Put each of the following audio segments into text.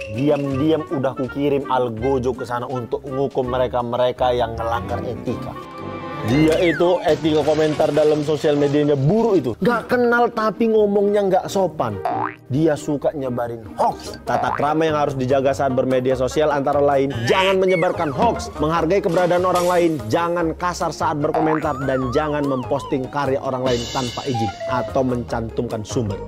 Diam-diam udah kukirim Algojo ke sana untuk menghukum mereka-mereka yang melanggar etika. Dia itu etika komentar dalam sosial medianya buruk itu. Gak kenal tapi ngomongnya gak sopan. Dia suka nyebarin hoax. Tata krama yang harus dijaga saat bermedia sosial antara lain, jangan menyebarkan hoax, menghargai keberadaan orang lain, jangan kasar saat berkomentar, dan jangan memposting karya orang lain tanpa izin atau mencantumkan sumber.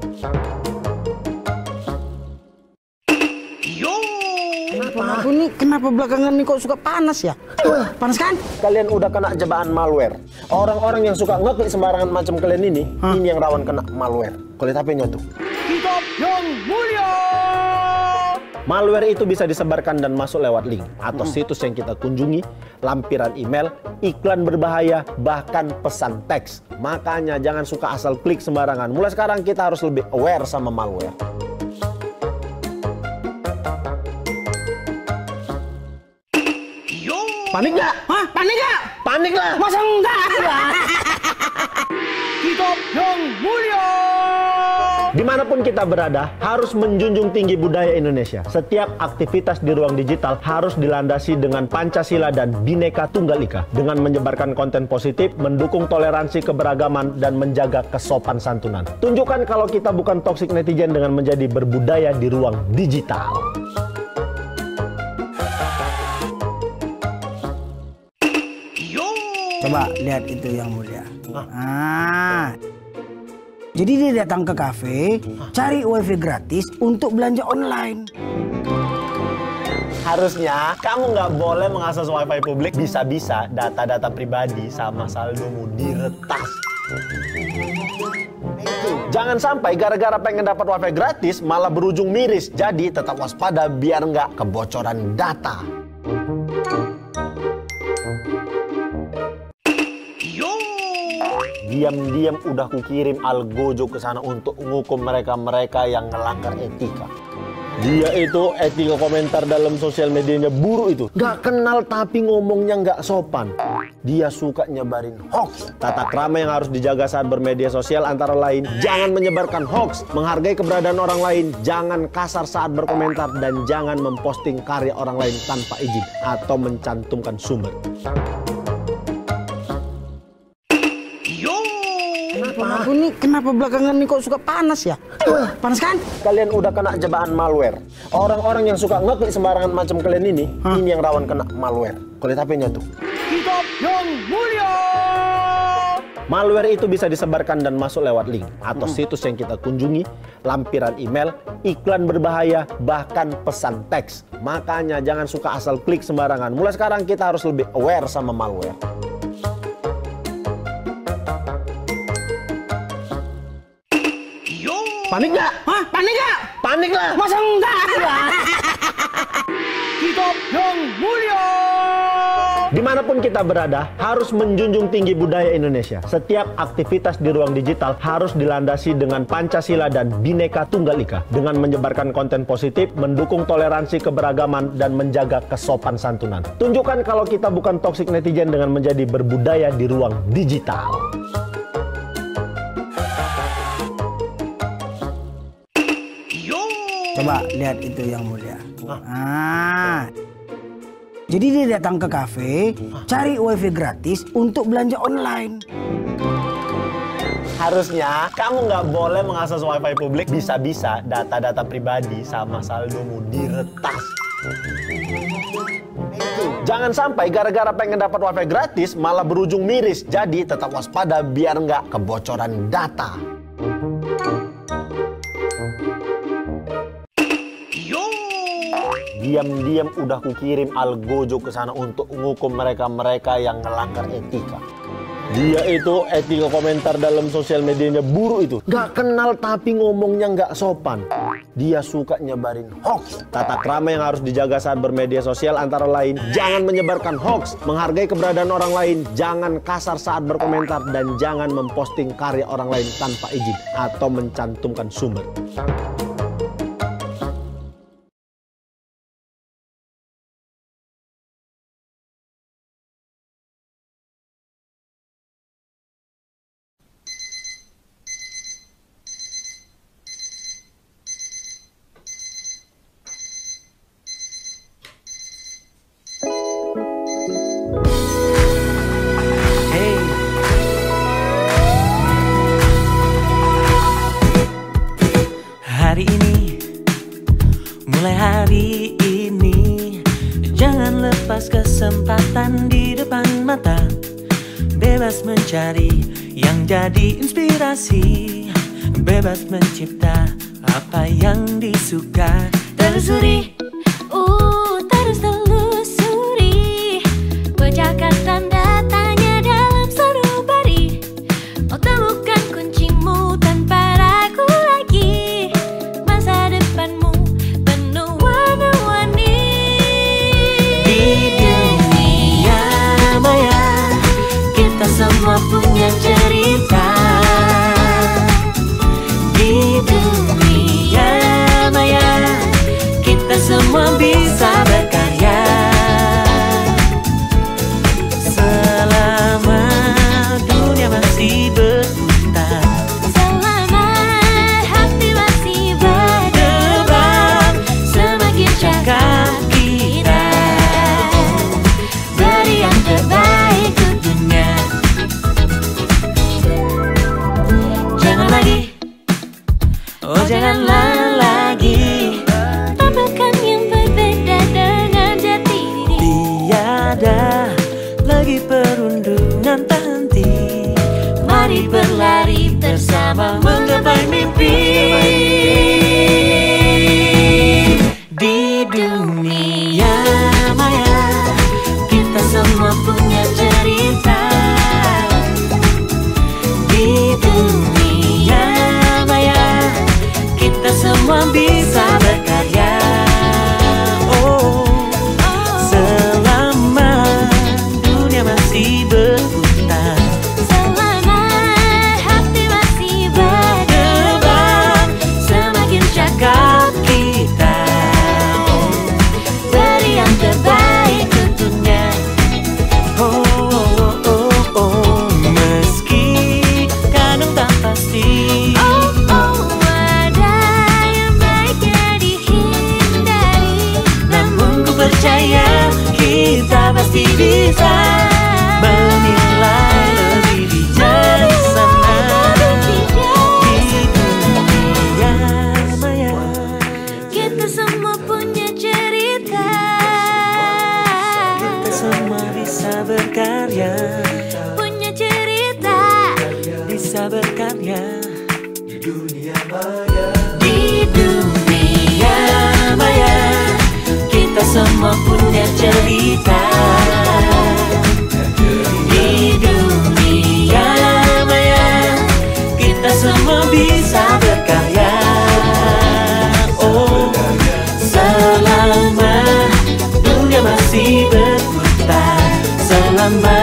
Kenapa belakangan ini kok suka panas ya? Panas kan? Kalian udah kena jebakan malware. Orang-orang yang suka ngeklik sembarangan macam kalian ini yang rawan kena malware. Kulit HP-nya tuh. Kitab yang mulia. Malware itu bisa disebarkan dan masuk lewat link atau situs yang kita kunjungi, lampiran email, iklan berbahaya, bahkan pesan teks. Makanya jangan suka asal klik sembarangan. Mulai sekarang kita harus lebih aware sama malware. Panik gak? Hah? Panik gak? Panik lah! Masa enggak? Kitab yang mulia. Dimanapun kita berada, harus menjunjung tinggi budaya Indonesia. Setiap aktivitas di ruang digital harus dilandasi dengan Pancasila dan Bhinneka Tunggal Ika. Dengan menyebarkan konten positif, mendukung toleransi keberagaman, dan menjaga kesopan santunan. Tunjukkan kalau kita bukan toxic netizen dengan menjadi berbudaya di ruang digital. Coba lihat itu yang mulia. Jadi dia datang ke kafe, cari wifi gratis untuk belanja online. Harusnya kamu nggak boleh mengakses wifi publik. Bisa-bisa data-data pribadi sama saldomu diretas. Jangan sampai gara-gara pengen dapat wifi gratis malah berujung miris. Jadi tetap waspada biar nggak kebocoran data. Diam-diam udah kukirim Algojo ke sana untuk menghukum mereka-mereka yang melanggar etika. Dia itu etika komentar dalam sosial medianya buruk itu. Gak kenal tapi ngomongnya gak sopan. Dia suka nyebarin hoax. Tata krama yang harus dijaga saat bermedia sosial antara lain, jangan menyebarkan hoax, menghargai keberadaan orang lain, jangan kasar saat berkomentar, dan jangan memposting karya orang lain tanpa izin atau mencantumkan sumber. Kenapa belakangan ini kok suka panas ya? Panas kan? Kalian udah kena jebakan malware. Orang-orang yang suka ngeklik sembarangan macam kalian ini yang rawan kena malware. Kulit HP-nya tuh. Kitab yang mulia. Malware itu bisa disebarkan dan masuk lewat link atau situs yang kita kunjungi, lampiran email, iklan berbahaya, bahkan pesan teks. Makanya jangan suka asal klik sembarangan. Mulai sekarang kita harus lebih aware sama malware. Panik gak? Hah? Panik gak? Panik lah! Masa enggak? Kitab yang mulia. Dimanapun kita berada, harus menjunjung tinggi budaya Indonesia. Setiap aktivitas di ruang digital harus dilandasi dengan Pancasila dan Bhinneka Tunggal Ika. Dengan menyebarkan konten positif, mendukung toleransi keberagaman, dan menjaga kesopan santunan. Tunjukkan kalau kita bukan toxic netizen dengan menjadi berbudaya di ruang digital. Coba lihat itu yang mulia. Jadi dia datang ke kafe, cari wifi gratis untuk belanja online. Harusnya kamu nggak boleh mengakses wifi publik. Bisa-bisa data-data pribadi sama saldomu diretas. Jangan sampai gara-gara pengen dapat wifi gratis malah berujung miris. Jadi tetap waspada biar nggak kebocoran data. Diam-diam udah kukirim Algojo ke sana untuk menghukum mereka-mereka yang melanggar etika. Dia itu etika komentar dalam sosial medianya buruk itu. Gak kenal tapi ngomongnya gak sopan. Dia suka nyebarin hoax. Tata krama yang harus dijaga saat bermedia sosial antara lain, jangan menyebarkan hoax, menghargai keberadaan orang lain, jangan kasar saat berkomentar, dan jangan memposting karya orang lain tanpa izin atau mencantumkan sumber. bebas mencari yang jadi inspirasi, bebas mencipta apa yang disuka. Telusuri, terus telusuri, pecahkan tanda tanya dalam sanubari. Oh, temukan kuncimu tanpa ragu lagi. Masa depanmu penuh warna-warni. Di dunia maya kita semua punya cerita. Di dunia maya kita semua bisa berkarya. Selama dunia masih berputar, Selama hati masih berdebar, semakin cakap kita, beri yang terbaik ke dunia. jangan lagi, oh janganlah lagi. Tampilkan yang berbeda dengan jati diri. Tiada lagi perundungan tak henti. Mari berlari bersama menggapai mimpi. Di dunia maya kita semua punya cerita. Di dunia maya kita semua bisa berkarya. Oh, selama dunia masih berputar, Selama hati masih berdebar, semakin cakap kita, beri yang terbaik ke dunia. oh, oh, oh, oh, oh. Meski kadang tak pasti, Ada yang baiknya dihindari. namun ku percaya kita pasti bisa menilai lebih bijaksana. Di dunia maya Kita semua punya cerita. kita semua bisa berkarya, Punya cerita. bisa berkarya. Di dunia maya kita semua punya cerita. Di dunia maya kita semua bisa berkarya. Oh, selama dunia masih berputar, selama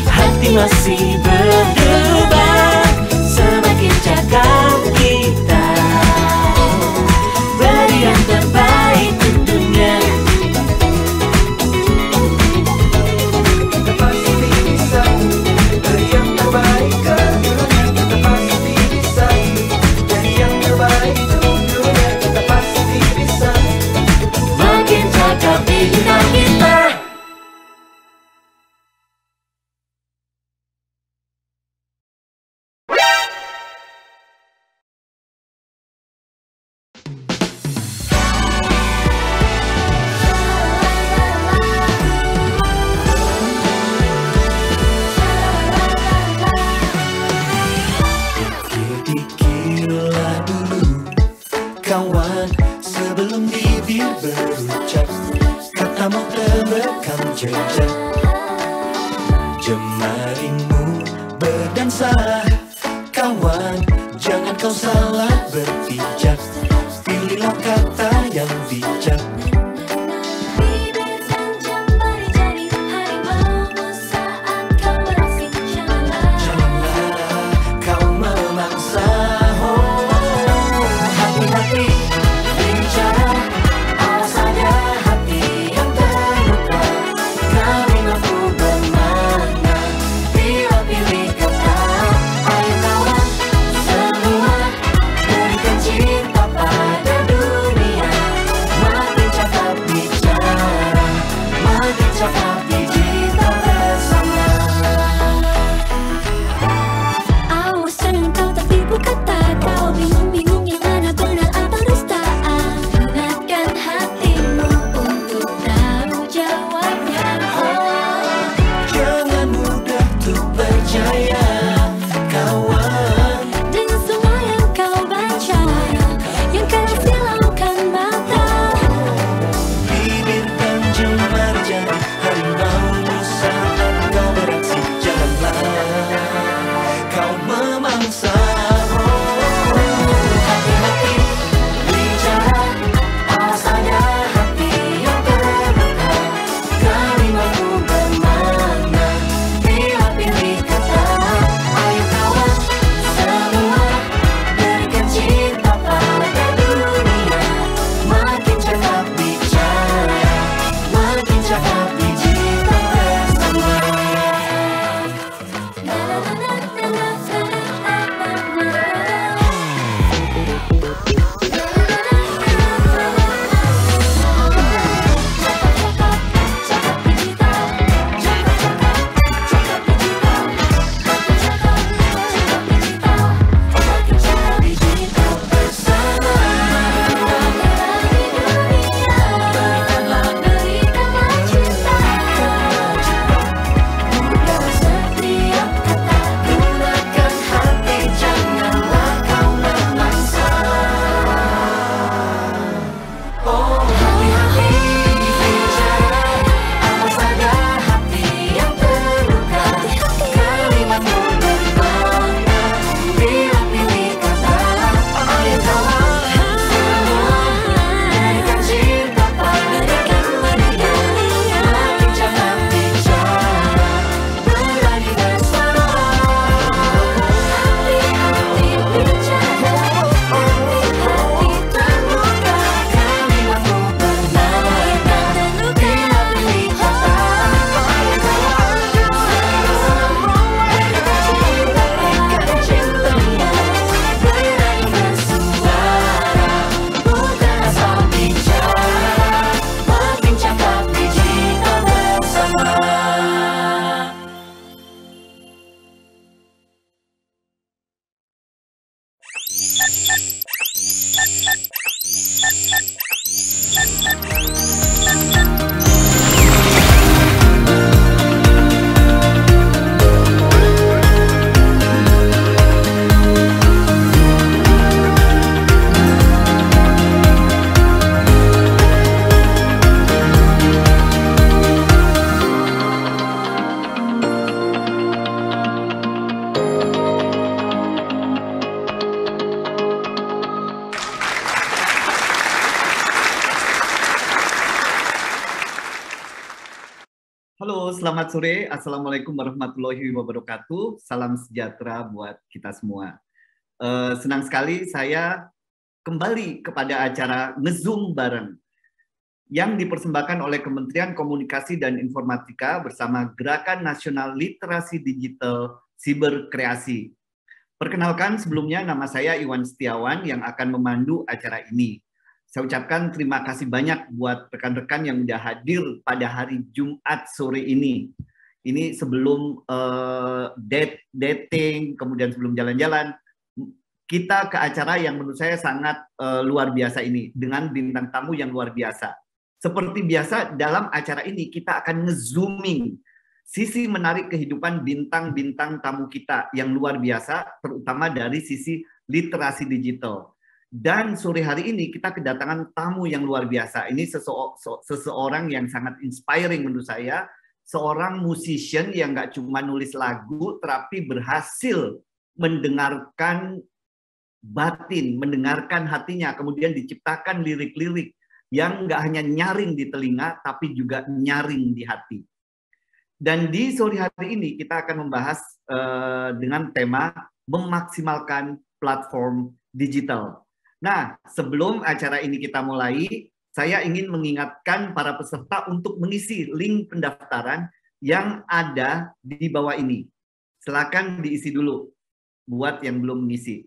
hati masih berdebar, semakin cakap kita, beri yang terbaik ke dunia. Kita pasti bisa dari yang terbaik ke dunia. Kita pasti bisa dari yang terbaik ke dunia. Kita pasti bisa. Makin cakap bintang kita. Dikirlah dulu kawan sebelum bibir berucap, katamu terekam jejak, jemarimu berdansa. Kawan, jangan kau salah berpijak, pilihlah kata yang bijak. bibir dan jambari jari harimau saat kau beraksi. Janganlah kau memangsa, hati-hati bicara, awas ada hati yang terluka. Kami mampu bermakna bila pilih kata. Ayo kawan semua, berikan cinta pada dunia. selamat sore. Assalamualaikum warahmatullahi wabarakatuh. Salam sejahtera buat kita semua. Senang sekali saya kembali kepada acara Ngezoom bareng yang dipersembahkan oleh Kementerian Komunikasi dan Informatika bersama Gerakan Nasional Literasi Digital Siberkreasi. Perkenalkan, sebelumnya nama saya Iwan Setiawan yang akan memandu acara ini. Saya ucapkan terima kasih banyak buat rekan-rekan yang sudah hadir pada hari Jumat sore ini. Ini sebelum dating, kemudian sebelum jalan-jalan, kita ke acara yang menurut saya sangat luar biasa ini, dengan bintang tamu yang luar biasa. Seperti biasa, dalam acara ini kita akan nge-zooming sisi menarik kehidupan bintang-bintang tamu kita yang luar biasa, terutama dari sisi literasi digital. Dan sore hari ini kita kedatangan tamu yang luar biasa. Ini seseorang yang sangat inspiring menurut saya. Seorang musician yang nggak cuma nulis lagu, tapi berhasil mendengarkan batin, mendengarkan hatinya, kemudian diciptakan lirik-lirik yang nggak hanya nyaring di telinga, tapi juga nyaring di hati. Dan di sore hari ini kita akan membahas dengan tema memaksimalkan platform digital. Nah, sebelum acara ini kita mulai, saya ingin mengingatkan para peserta untuk mengisi link pendaftaran yang ada di bawah ini. Silakan diisi dulu buat yang belum mengisi.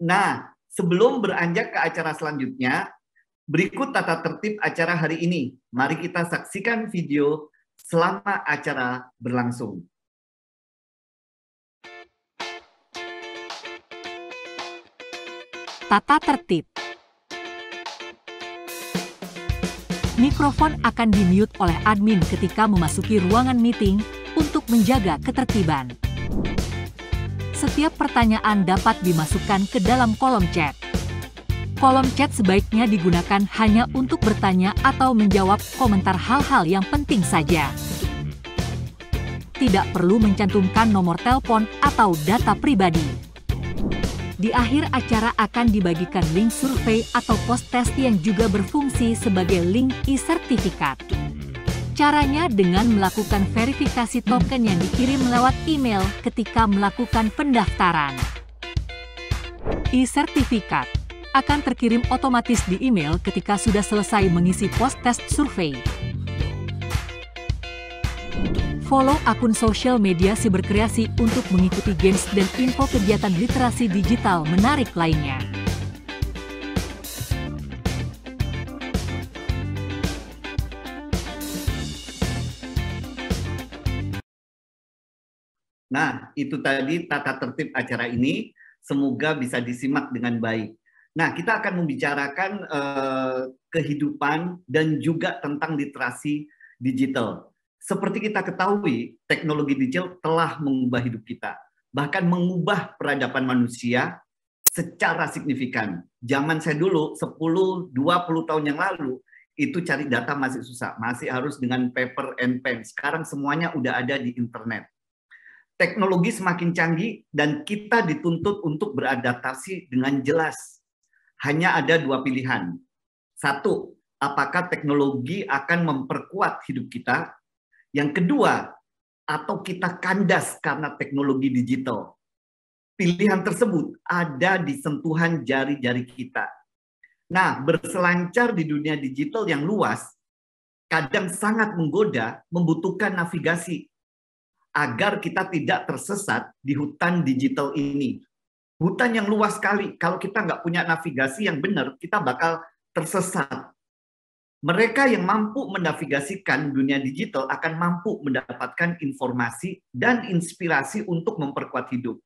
Nah, sebelum beranjak ke acara selanjutnya, berikut tata tertib acara hari ini. Mari kita saksikan video selama acara berlangsung. Tata tertib. Mikrofon akan di-mute oleh admin ketika memasuki ruangan meeting untuk menjaga ketertiban. Setiap pertanyaan dapat dimasukkan ke dalam kolom chat. Kolom chat sebaiknya digunakan hanya untuk bertanya atau menjawab komentar hal-hal yang penting saja. Tidak perlu mencantumkan nomor telepon atau data pribadi. Di akhir acara akan dibagikan link survei atau post-test yang juga berfungsi sebagai link e-sertifikat. Caranya dengan melakukan verifikasi token yang dikirim lewat email ketika melakukan pendaftaran. E-sertifikat akan terkirim otomatis di email ketika sudah selesai mengisi post-test survei. Follow akun sosial media Siberkreasi untuk mengikuti games dan info kegiatan literasi digital menarik lainnya. Nah, itu tadi tata tertib acara ini. Semoga bisa disimak dengan baik. Nah, kita akan membicarakan kehidupan dan juga tentang literasi digital. Seperti kita ketahui, teknologi digital telah mengubah hidup kita, bahkan mengubah peradaban manusia secara signifikan. Zaman saya dulu, 10-20 tahun yang lalu, itu cari data masih susah, masih harus dengan paper and pen. Sekarang semuanya udah ada di internet. Teknologi semakin canggih dan kita dituntut untuk beradaptasi dengan jelas. Hanya ada dua pilihan. Satu, apakah teknologi akan memperkuat hidup kita? Yang kedua, atau kita kandas karena teknologi digital. Pilihan tersebut ada di sentuhan jari-jari kita. Nah, berselancar di dunia digital yang luas, kadang sangat menggoda, membutuhkan navigasi, agar kita tidak tersesat di hutan digital ini. Hutan yang luas sekali, kalau kita nggak punya navigasi yang benar, kita bakal tersesat. Mereka yang mampu menavigasikan dunia digital akan mampu mendapatkan informasi dan inspirasi untuk memperkuat hidup.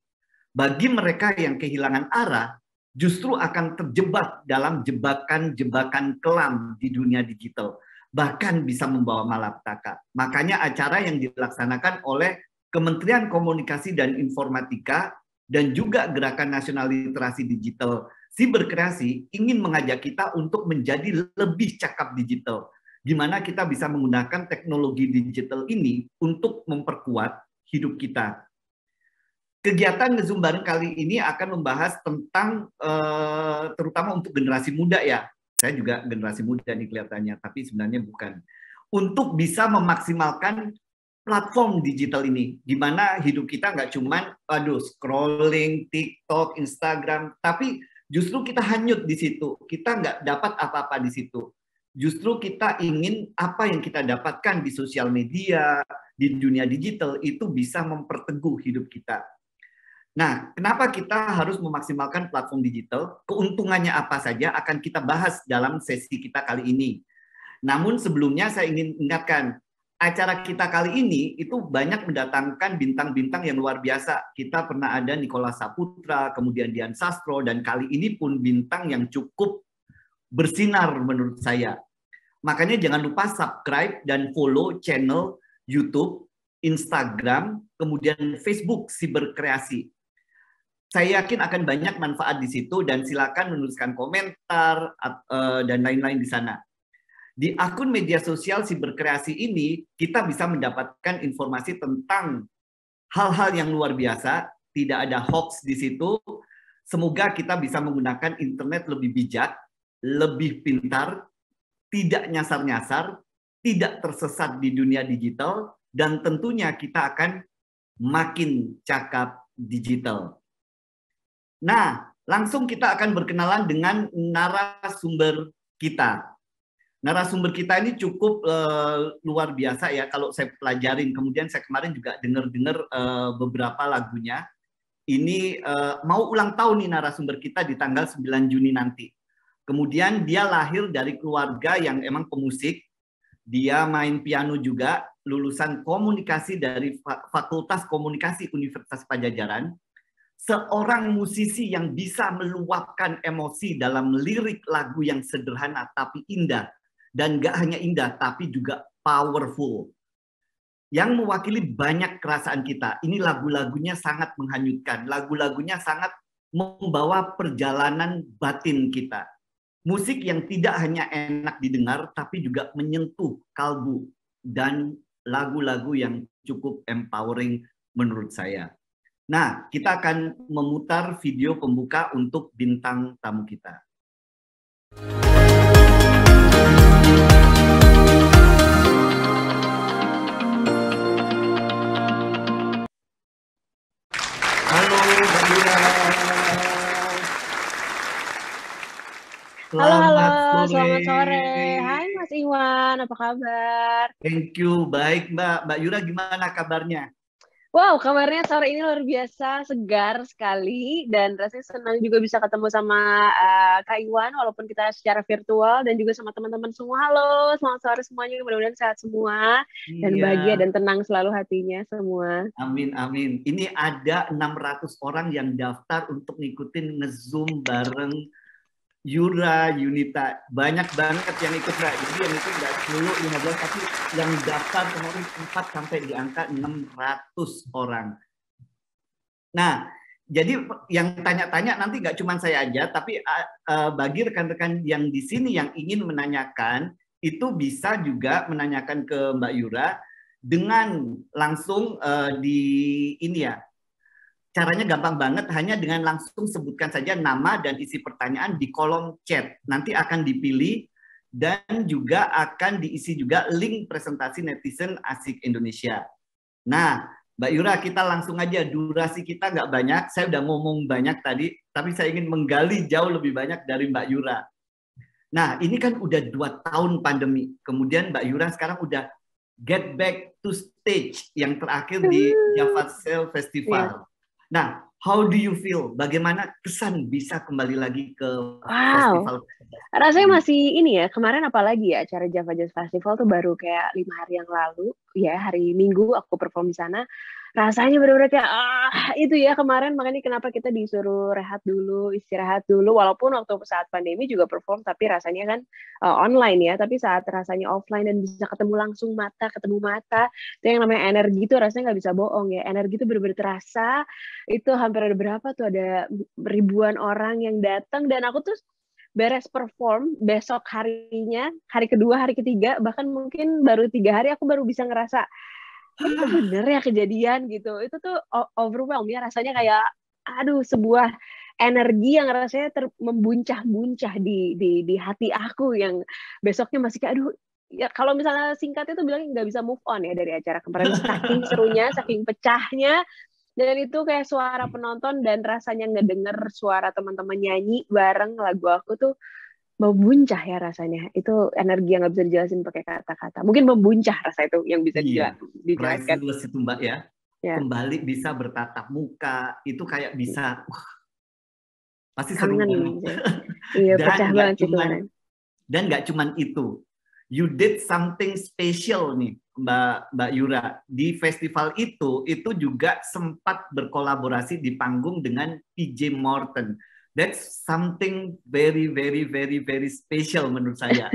Bagi mereka yang kehilangan arah, justru akan terjebak dalam jebakan-jebakan kelam di dunia digital, bahkan bisa membawa malapetaka. Makanya acara yang dilaksanakan oleh Kementerian Komunikasi dan Informatika dan juga Gerakan Nasional Literasi Digital Siberkreasi ingin mengajak kita untuk menjadi lebih cakap digital. Gimana kita bisa menggunakan teknologi digital ini untuk memperkuat hidup kita. Kegiatan Ngezoom bareng kali ini akan membahas tentang terutama untuk generasi muda ya. Saya juga generasi muda nih kelihatannya, tapi sebenarnya bukan. untuk bisa memaksimalkan platform digital ini, di mana hidup kita nggak cuman scrolling TikTok, Instagram, tapi justru kita hanyut di situ, kita nggak dapat apa-apa di situ. Justru kita ingin apa yang kita dapatkan di sosial media, di dunia digital itu bisa memperteguh hidup kita. Nah, kenapa kita harus memaksimalkan platform digital? Keuntungannya apa saja akan kita bahas dalam sesi kita kali ini. Namun sebelumnya saya ingin ingatkan, acara kita kali ini itu banyak mendatangkan bintang-bintang yang luar biasa. Kita pernah ada Nicholas Saputra, kemudian Dian Sastro, dan kali ini pun bintang yang cukup bersinar menurut saya. Makanya jangan lupa subscribe dan follow channel YouTube, Instagram, kemudian Facebook Siberkreasi. Saya yakin akan banyak manfaat di situ dan silakan menuliskan komentar dan lain-lain di sana. Di akun media sosial Siberkreasi ini, kita bisa mendapatkan informasi tentang hal-hal yang luar biasa, tidak ada hoax di situ. Semoga kita bisa menggunakan internet lebih bijak, lebih pintar, tidak nyasar-nyasar, tidak tersesat di dunia digital, dan tentunya kita akan makin cakap digital. Nah, langsung kita akan berkenalan dengan narasumber kita. Narasumber kita ini cukup luar biasa ya kalau saya pelajarin. Kemudian saya kemarin juga dengar beberapa lagunya. Ini mau ulang tahun nih narasumber kita di tanggal 9 Juni nanti. Kemudian dia lahir dari keluarga yang emang pemusik. Dia main piano juga, lulusan komunikasi dari Fakultas Komunikasi Universitas Padjadjaran. Seorang musisi yang bisa meluapkan emosi dalam lirik lagu yang sederhana tapi indah. Dan gak hanya indah, tapi juga powerful. Yang mewakili banyak kerasaan kita. Ini lagu-lagunya sangat menghanyutkan. Lagu-lagunya sangat membawa perjalanan batin kita. Musik yang tidak hanya enak didengar, tapi juga menyentuh kalbu. Dan lagu-lagu yang cukup empowering menurut saya. Nah, kita akan memutar video pembuka untuk bintang tamu kita. Halo, selamat sore. Hai Mas Iwan, apa kabar? Thank you, baik Mbak. Mbak Yura gimana kabarnya? Wow, kabarnya sore ini luar biasa, segar sekali. Dan rasanya senang juga bisa ketemu sama Kak Iwan, walaupun kita secara virtual. Dan juga sama teman-teman semua. Halo, selamat sore semuanya. Mudah-mudahan sehat semua. Dan bahagia dan tenang selalu hatinya semua. Amin, amin. Ini ada 600 orang yang daftar untuk ngikutin nge-zoom bareng Yura, Yunita, banyak banget yang ikut Mbak. Jadi yang ikut nggak 10, 15, tapi yang daftar kemarin 4 sampai di angka 600 orang. Nah, jadi yang tanya-tanya nanti nggak cuma saya aja, tapi bagi rekan-rekan yang di sini yang ingin menanyakan, itu bisa juga menanyakan ke Mbak Yura dengan langsung di ini ya. Caranya gampang banget, hanya dengan langsung sebutkan saja nama dan isi pertanyaan di kolom chat. Nanti akan dipilih dan juga akan diisi juga link presentasi Netizen Asik Indonesia. Nah, Mbak Yura, kita langsung aja. Durasi kita nggak banyak, saya udah ngomong banyak tadi, tapi saya ingin menggali jauh lebih banyak dari Mbak Yura. Nah, ini kan udah 2 tahun pandemi. Kemudian Mbak Yura sekarang udah get back to stage yang terakhir di Java Sale Festival. Nah, how do you feel? Bagaimana kesan bisa kembali lagi ke festival? Rasanya masih ini ya, kemarin apalagi ya, acara Java Jazz Festival tuh baru kayak 5 hari yang lalu, ya hari Minggu aku perform di sana. Rasanya benar-benar kayak, itu ya kemarin, makanya kenapa kita disuruh rehat dulu, istirahat dulu, walaupun waktu saat pandemi juga perform, tapi rasanya kan online ya, tapi saat rasanya offline dan bisa ketemu langsung ketemu mata, itu yang namanya energi itu rasanya nggak bisa bohong ya, energi itu benar-benar terasa, itu hampir ada berapa tuh, ada ribuan orang yang datang, dan aku tuh beres perform, besok harinya, hari kedua, hari ketiga, bahkan mungkin baru 3 hari aku baru bisa ngerasa, itu bener ya kejadian gitu. Itu tuh overwhelm ya, rasanya kayak aduh sebuah energi yang rasanya membuncah-buncah di hati aku yang besoknya masih kayak aduh ya kalau misalnya singkat itu bilangnya nggak bisa move on ya dari acara kemarin, saking serunya, saking pecahnya, dan itu kayak suara penonton dan rasanya ngedenger suara teman-teman nyanyi bareng lagu aku tuh membuncah ya rasanya. Itu energi yang nggak bisa dijelasin pakai kata-kata. Mungkin membuncah rasa itu yang bisa Iya, dijelaskan. priceless itu Mbak ya. Ya. Kembali bisa bertatap muka, itu kayak bisa, pasti seru Kangen. banget. Iya, Dan pecah nggak banget sih cuman- kemarin. Dan nggak cuman itu, you did something special nih Mbak Yura. Di festival itu juga sempat berkolaborasi di panggung dengan PJ Morton. That's something very, very, very, very special menurut saya.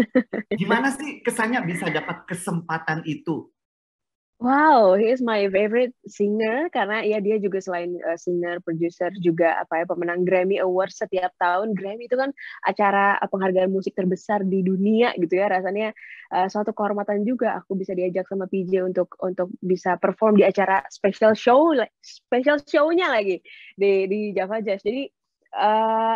Gimana sih kesannya bisa dapat kesempatan itu? Wow, he is my favorite singer karena ya dia juga selain singer, producer juga pemenang Grammy Awards setiap tahun. Grammy itu kan acara penghargaan musik terbesar di dunia gitu ya. Rasanya suatu kehormatan juga aku bisa diajak sama PJ untuk bisa perform di acara special show-nya lagi di Java Jazz. Jadi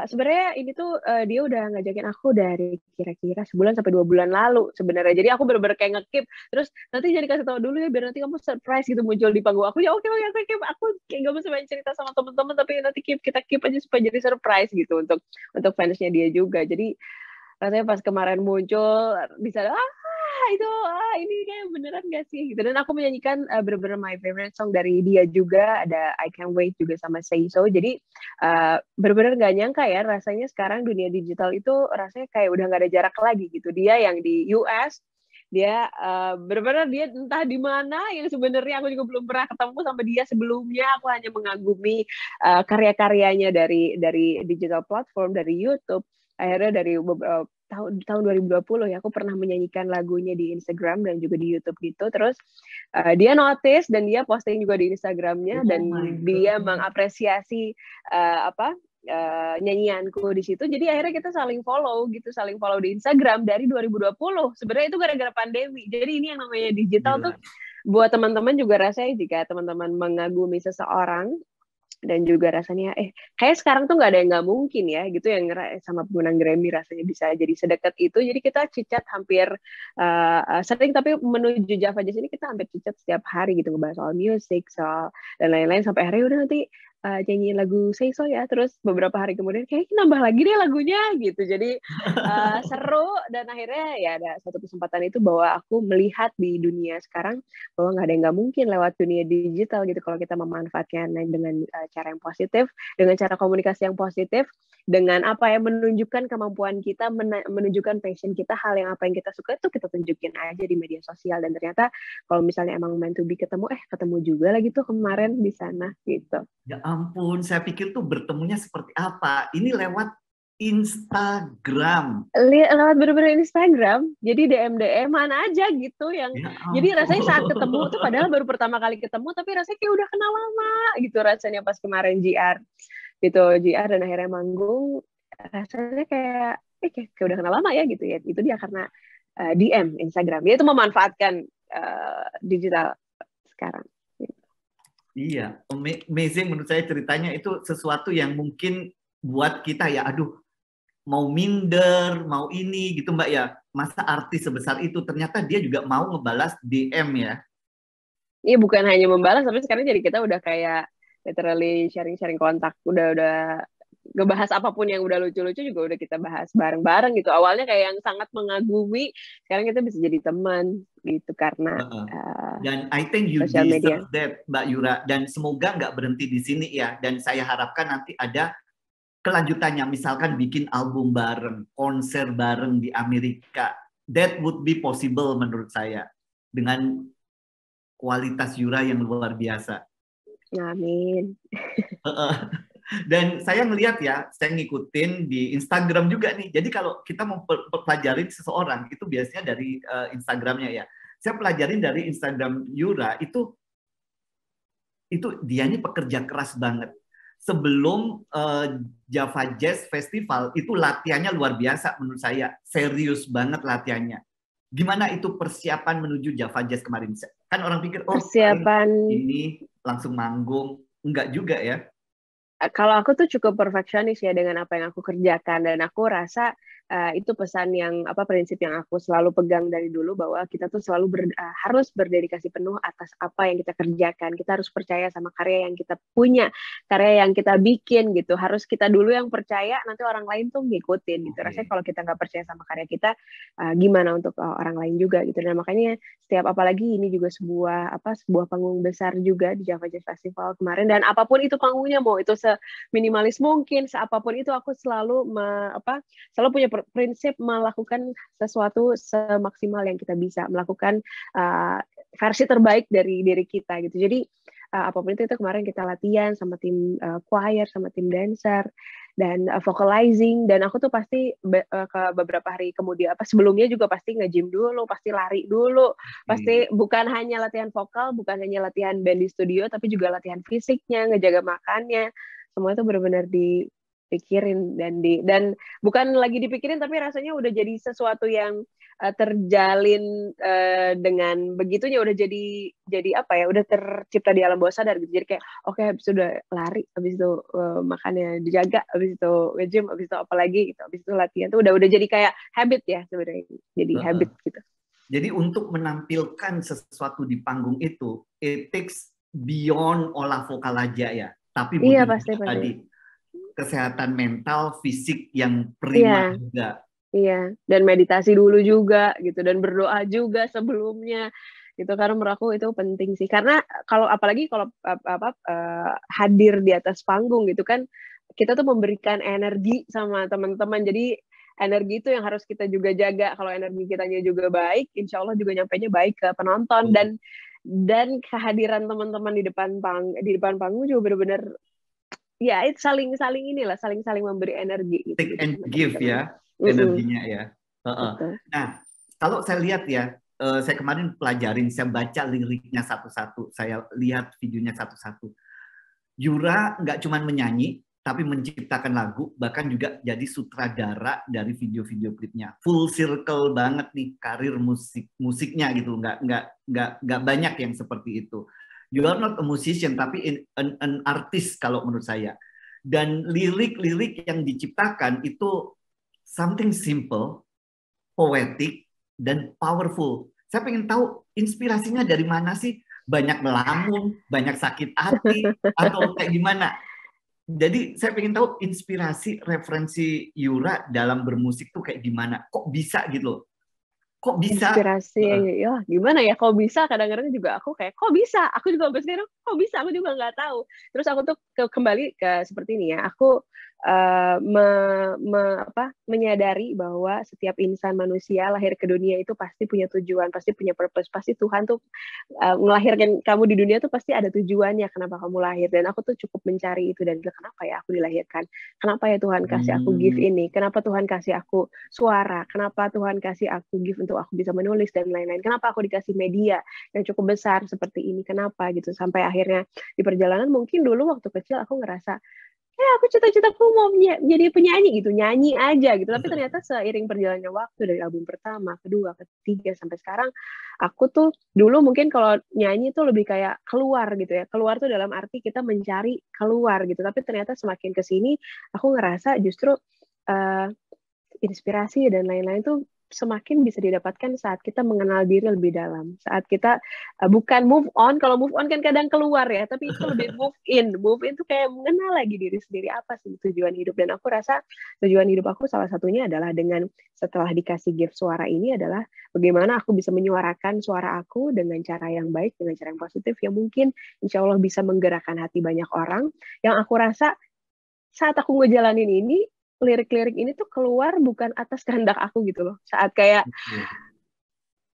sebenarnya ini tuh dia udah ngajakin aku dari kira-kira sebulan sampai 2 bulan lalu sebenarnya. Jadi aku bener-bener kayak nge-keep. Terus nanti jangan dikasih tahu dulu ya biar nanti kamu surprise gitu muncul di panggung aku. Ya oke aku keep. Aku kayak gak bisa main cerita sama teman-teman tapi nanti kita keep aja supaya jadi surprise gitu untuk fansnya dia juga. Jadi rasanya pas kemarin muncul bisa ini kayak beneran gak sih gitu. Dan aku menyanyikan bener-bener my favorite song dari dia juga, ada I Can't Wait juga sama Say So. Jadi bener-bener gak nyangka ya rasanya sekarang dunia digital itu rasanya kayak udah gak ada jarak lagi gitu. Dia yang di US, dia bener-bener dia entah di mana yang sebenarnya aku juga belum pernah ketemu sama dia sebelumnya. Aku hanya mengagumi karya-karyanya dari digital platform, dari YouTube. Akhirnya dari beberapa tahun 2020 ya aku pernah menyanyikan lagunya di Instagram dan juga di YouTube gitu. Terus dia notice dan dia posting juga di Instagramnya dan dia mengapresiasi nyanyianku di situ. Jadi akhirnya kita saling follow di Instagram dari 2020. Sebenarnya itu gara-gara pandemi. Jadi ini yang namanya digital tuh buat teman-teman juga rasanya jika teman-teman mengagumi seseorang dan juga rasanya kayak sekarang tuh nggak ada yang nggak mungkin ya gitu yang sama pemenang Grammy rasanya bisa jadi sedekat itu. Jadi kita cicat hampir sering, tapi menuju Java Jazz ini kita hampir cicat setiap hari gitu, ngebahas soal music, soal dan lain-lain, sampai akhirnya udah nanti nyanyiin lagu Say So ya. Terus beberapa hari kemudian kayak nambah lagi deh lagunya gitu. Jadi seru dan akhirnya ya ada satu kesempatan itu bahwa aku melihat di dunia sekarang bahwa nggak ada yang nggak mungkin lewat dunia digital gitu kalau kita memanfaatkan dengan cara yang positif, dengan cara komunikasi yang positif, dengan menunjukkan kemampuan kita, menunjukkan passion kita, hal yang apa yang kita suka itu kita tunjukin aja di media sosial. Dan ternyata kalau misalnya emang meant to be ketemu juga lagi tuh kemarin di sana gitu. Ya ampun, saya pikir tuh bertemunya seperti apa? Ini lewat Instagram. Lewat bener-bener Instagram. Jadi DM-an aja gitu yang. Jadi rasanya saat ketemu tuh padahal baru pertama kali ketemu tapi rasanya kayak udah kenal lama gitu rasanya pas kemarin GR dan akhirnya manggung rasanya kayak udah kenal lama ya gitu ya. Itu dia karena DM Instagram. Dia itu memanfaatkan digital sekarang. Iya, amazing menurut saya ceritanya. Itu sesuatu yang mungkin buat kita ya, aduh, mau minder, mau ini gitu Mbak ya. Masa artis sebesar itu ternyata dia juga mau ngebalas DM ya. Iya, bukan hanya membalas, tapi sekarang jadi kita udah kayak literally sharing kontak, udah ngebahas apapun yang udah lucu-lucu juga udah kita bahas bareng-bareng gitu. Awalnya kayak yang sangat mengagumi, sekarang kita bisa jadi teman gitu karena dan I think you deserve that Mbak Yura, dan semoga nggak berhenti di sini ya. Dan saya harapkan nanti ada kelanjutannya, misalkan bikin album bareng, konser bareng di Amerika. That would be possible menurut saya dengan kualitas Yura yang luar biasa. Amin. Dan saya ngelihat ya, saya ngikutin di Instagram juga nih. Jadi kalau kita mau pelajarin seseorang itu biasanya dari Instagramnya ya. Saya pelajarin dari Instagram Yura itu dia ini pekerja keras banget. Sebelum Java Jazz Festival itu latihannya luar biasa menurut saya, serius banget latihannya. Gimana itu persiapan menuju Java Jazz kemarin? Kan orang pikir persiapan ini langsung manggung, enggak juga ya? Kalau aku tuh cukup perfeksionis ya dengan apa yang aku kerjakan, dan aku rasa itu pesan yang prinsip yang aku selalu pegang dari dulu, bahwa kita tuh selalu harus berdedikasi penuh atas apa yang kita kerjakan. Kita harus percaya sama karya yang kita punya, karya yang kita bikin gitu. Harus kita dulu yang percaya, nanti orang lain tuh ngikutin gitu. Rasanya kalau kita nggak percaya sama karya kita, gimana untuk orang lain juga gitu. Dan makanya setiap, apalagi ini juga sebuah panggung besar juga di Java Jazz Festival kemarin, dan apapun itu panggungnya, mau itu seminimalis mungkin, seapapun itu, aku selalu selalu punya prinsip melakukan sesuatu semaksimal yang kita bisa, melakukan versi terbaik dari diri kita gitu. Jadi apapun itu kemarin kita latihan sama tim choir, sama tim dancer, dan vocalizing. Dan aku tuh pasti ke beberapa hari kemudian sebelumnya juga pasti nge-gym dulu, pasti lari dulu, pasti bukan hanya latihan vokal, bukan hanya latihan band di studio, tapi juga latihan fisiknya, ngejaga makannya. Semua itu benar-benar dipikirin dan bukan lagi dipikirin, tapi rasanya udah jadi sesuatu yang terjalin dengan begitunya, udah jadi udah tercipta di alam bawah sadar gitu. Jadi kayak oke, habis itu udah lari, habis itu makannya dijaga, habis itu nge-gym, habis itu apalagi gitu, habis itu latihan tuh udah jadi kayak habit ya sebenarnya, jadi habit gitu. Jadi untuk menampilkan sesuatu di panggung itu, it takes beyond olah vokal aja ya, tapi iya, butuh pasti. tadi kesehatan mental, fisik yang prima juga. Iya, dan meditasi dulu juga gitu, dan berdoa juga sebelumnya gitu, karena menurut aku itu penting sih. Karena apalagi kalau hadir di atas panggung gitu kan, kita tuh memberikan energi sama teman-teman. Jadi energi itu yang harus kita juga jaga. Kalau energi kitanya juga baik, insya Allah juga nyampainya baik ke penonton. Dan kehadiran teman-teman di depan panggung juga benar-benar ya, itu saling memberi energi gitu. Take and give ya, energinya ya. Nah, kalau saya lihat ya, saya kemarin pelajarin, saya baca liriknya satu-satu, saya lihat videonya satu-satu. Yura nggak cuma menyanyi, tapi menciptakan lagu, bahkan juga jadi sutradara dari video-video klipnya. Full circle banget nih karir musiknya gitu, nggak banyak yang seperti itu. You are not a musician, tapi an artist kalau menurut saya. Dan lirik-lirik yang diciptakan itu something simple, poetic, dan powerful. Saya pengen tahu inspirasinya dari mana sih? Banyak melamun, banyak sakit hati, atau kayak gimana? Jadi saya pengen tahu inspirasi, referensi Yura dalam bermusik tuh kayak gimana? Kok bisa gitu? Kok bisa? Inspirasi, ya gimana ya, kok bisa, kadang-kadang juga aku kayak kok bisa, aku juga sampai sekarang kok bisa, aku juga nggak tahu. Terus aku tuh kembali ke seperti ini ya, aku menyadari bahwa setiap insan manusia lahir ke dunia itu pasti punya tujuan, pasti punya purpose, pasti Tuhan tuh melahirkan kamu di dunia tuh pasti ada tujuannya kenapa kamu lahir. Dan aku tuh cukup mencari itu, dan kenapa ya aku dilahirkan, kenapa ya Tuhan kasih aku gift ini, kenapa Tuhan kasih aku suara, kenapa Tuhan kasih aku gift untuk aku bisa menulis dan lain-lain, kenapa aku dikasih media yang cukup besar seperti ini, kenapa gitu. Sampai akhirnya di perjalanan, mungkin dulu waktu kecil aku ngerasa aku cita-citaku mau jadi penyanyi gitu, nyanyi aja gitu. Tapi ternyata seiring perjalannya waktu, dari album pertama, kedua, ketiga, sampai sekarang, aku tuh dulu mungkin kalau nyanyi tuh lebih kayak keluar gitu ya. Keluar tuh dalam arti kita mencari keluar gitu. Tapi ternyata semakin kesini, aku ngerasa justru inspirasi dan lain-lain tuh semakin bisa didapatkan saat kita mengenal diri lebih dalam, saat kita bukan move on. Kalau move on kan kadang keluar ya, tapi itu lebih move in tuh kayak mengenal lagi diri sendiri, apa sih tujuan hidup. Dan aku rasa tujuan hidup aku salah satunya adalah dengan setelah dikasih gift suara ini adalah bagaimana aku bisa menyuarakan suara aku dengan cara yang baik, dengan cara yang positif, yang mungkin insya Allah bisa menggerakkan hati banyak orang. Yang aku rasa saat aku ngejalanin ini, lirik-lirik ini tuh keluar bukan atas kehendak aku gitu loh. Saat kayak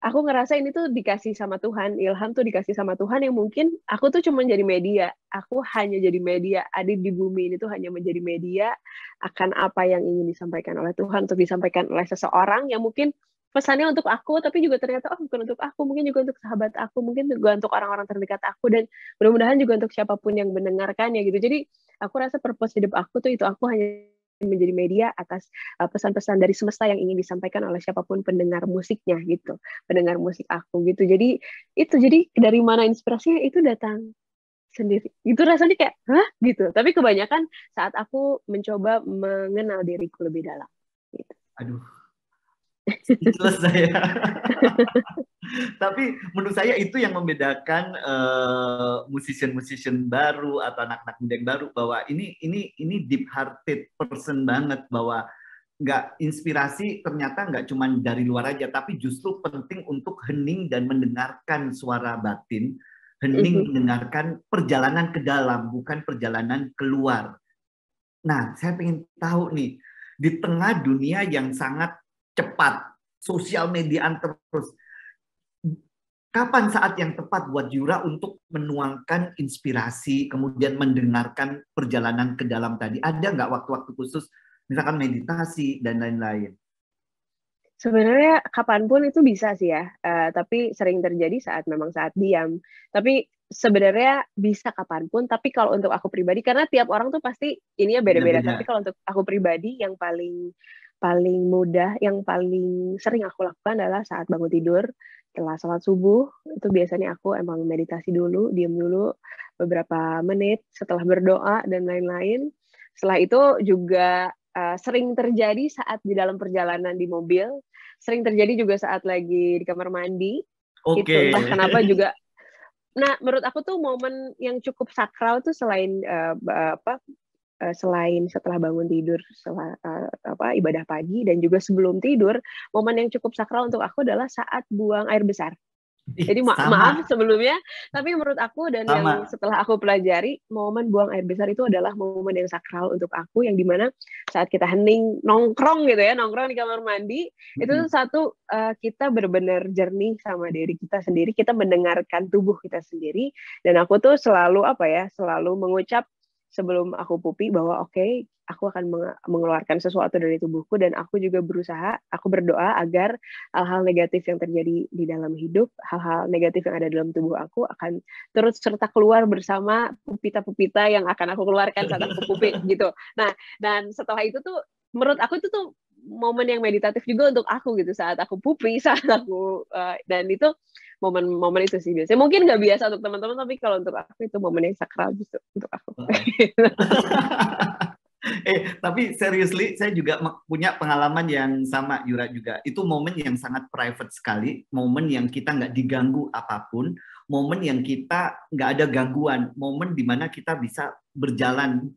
aku ngerasa ini tuh dikasih sama Tuhan, ilham tuh dikasih sama Tuhan, yang mungkin aku tuh cuma jadi media. Aku hanya jadi media. Adit di bumi ini tuh hanya menjadi media akan apa yang ingin disampaikan oleh Tuhan, untuk disampaikan oleh seseorang yang mungkin pesannya untuk aku, tapi juga ternyata bukan untuk aku, mungkin juga untuk sahabat aku, mungkin juga untuk orang-orang terdekat aku, dan mudah-mudahan juga untuk siapapun yang mendengarkannya gitu. Jadi aku rasa purpose hidup aku tuh itu, aku hanya menjadi media atas pesan-pesan dari semesta yang ingin disampaikan oleh siapapun pendengar musiknya gitu, pendengar musik aku gitu. Jadi dari mana inspirasinya itu datang sendiri. Itu rasanya kayak gitu. Tapi kebanyakan saat aku mencoba mengenal diriku lebih dalam gitu. Aduh, speechless saya. Tapi menurut saya itu yang membedakan musician baru atau anak-anak muda yang baru, bahwa ini deep hearted person banget, bahwa nggak inspirasi ternyata nggak cuma dari luar aja, tapi justru penting untuk hening dan mendengarkan suara batin, hening mendengarkan perjalanan ke dalam, bukan perjalanan keluar. Nah, saya pengen tahu nih, di tengah dunia yang sangat cepat, sosial mediaan terus, kapan saat yang tepat buat Yura untuk menuangkan inspirasi, kemudian mendengarkan perjalanan ke dalam tadi? Ada nggak waktu-waktu khusus, misalkan meditasi dan lain-lain? Sebenarnya kapanpun itu bisa sih ya, tapi sering terjadi saat diam. Tapi sebenarnya bisa kapanpun, tapi kalau untuk aku pribadi, karena tiap orang tuh pasti ininya beda-beda, tapi kalau untuk aku pribadi yang paling mudah, yang paling sering aku lakukan adalah saat bangun tidur, setelah sholat subuh, itu biasanya aku emang meditasi dulu, diam dulu beberapa menit, setelah berdoa dan lain-lain. Setelah itu juga sering terjadi saat di dalam perjalanan di mobil, sering terjadi juga saat lagi di kamar mandi. Itu entah kenapa juga. Nah, menurut aku tuh momen yang cukup sakral tuh selain selain setelah bangun tidur, setelah ibadah pagi dan juga sebelum tidur, momen yang cukup sakral untuk aku adalah saat buang air besar. Jadi maaf sebelumnya, tapi menurut aku dan yang setelah aku pelajari, momen buang air besar itu adalah momen yang sakral untuk aku, yang dimana saat kita hening nongkrong gitu ya, nongkrong di kamar mandi, itu satu kita benar-benar jernih sama diri kita sendiri, kita mendengarkan tubuh kita sendiri, dan aku tuh selalu selalu mengucap sebelum aku pupi bahwa oke, aku akan mengeluarkan sesuatu dari tubuhku, dan aku juga aku berdoa agar hal-hal negatif yang terjadi di dalam hidup, hal-hal negatif yang ada dalam tubuh aku akan turut serta keluar bersama pupita-pupita yang akan aku keluarkan saat aku pupi gitu. Nah, dan setelah itu tuh menurut aku itu tuh momen yang meditatif juga untuk aku gitu, saat aku pupi, saat aku dan itu momen-momen itu sih biasanya. Mungkin nggak biasa untuk teman-teman, tapi kalau untuk aku itu momen yang sakral gitu untuk aku. Tapi seriously, saya juga punya pengalaman yang sama, Yura juga. Itu momen yang sangat private sekali, momen yang kita nggak diganggu apapun, momen yang kita nggak ada gangguan, momen di mana kita bisa berjalan,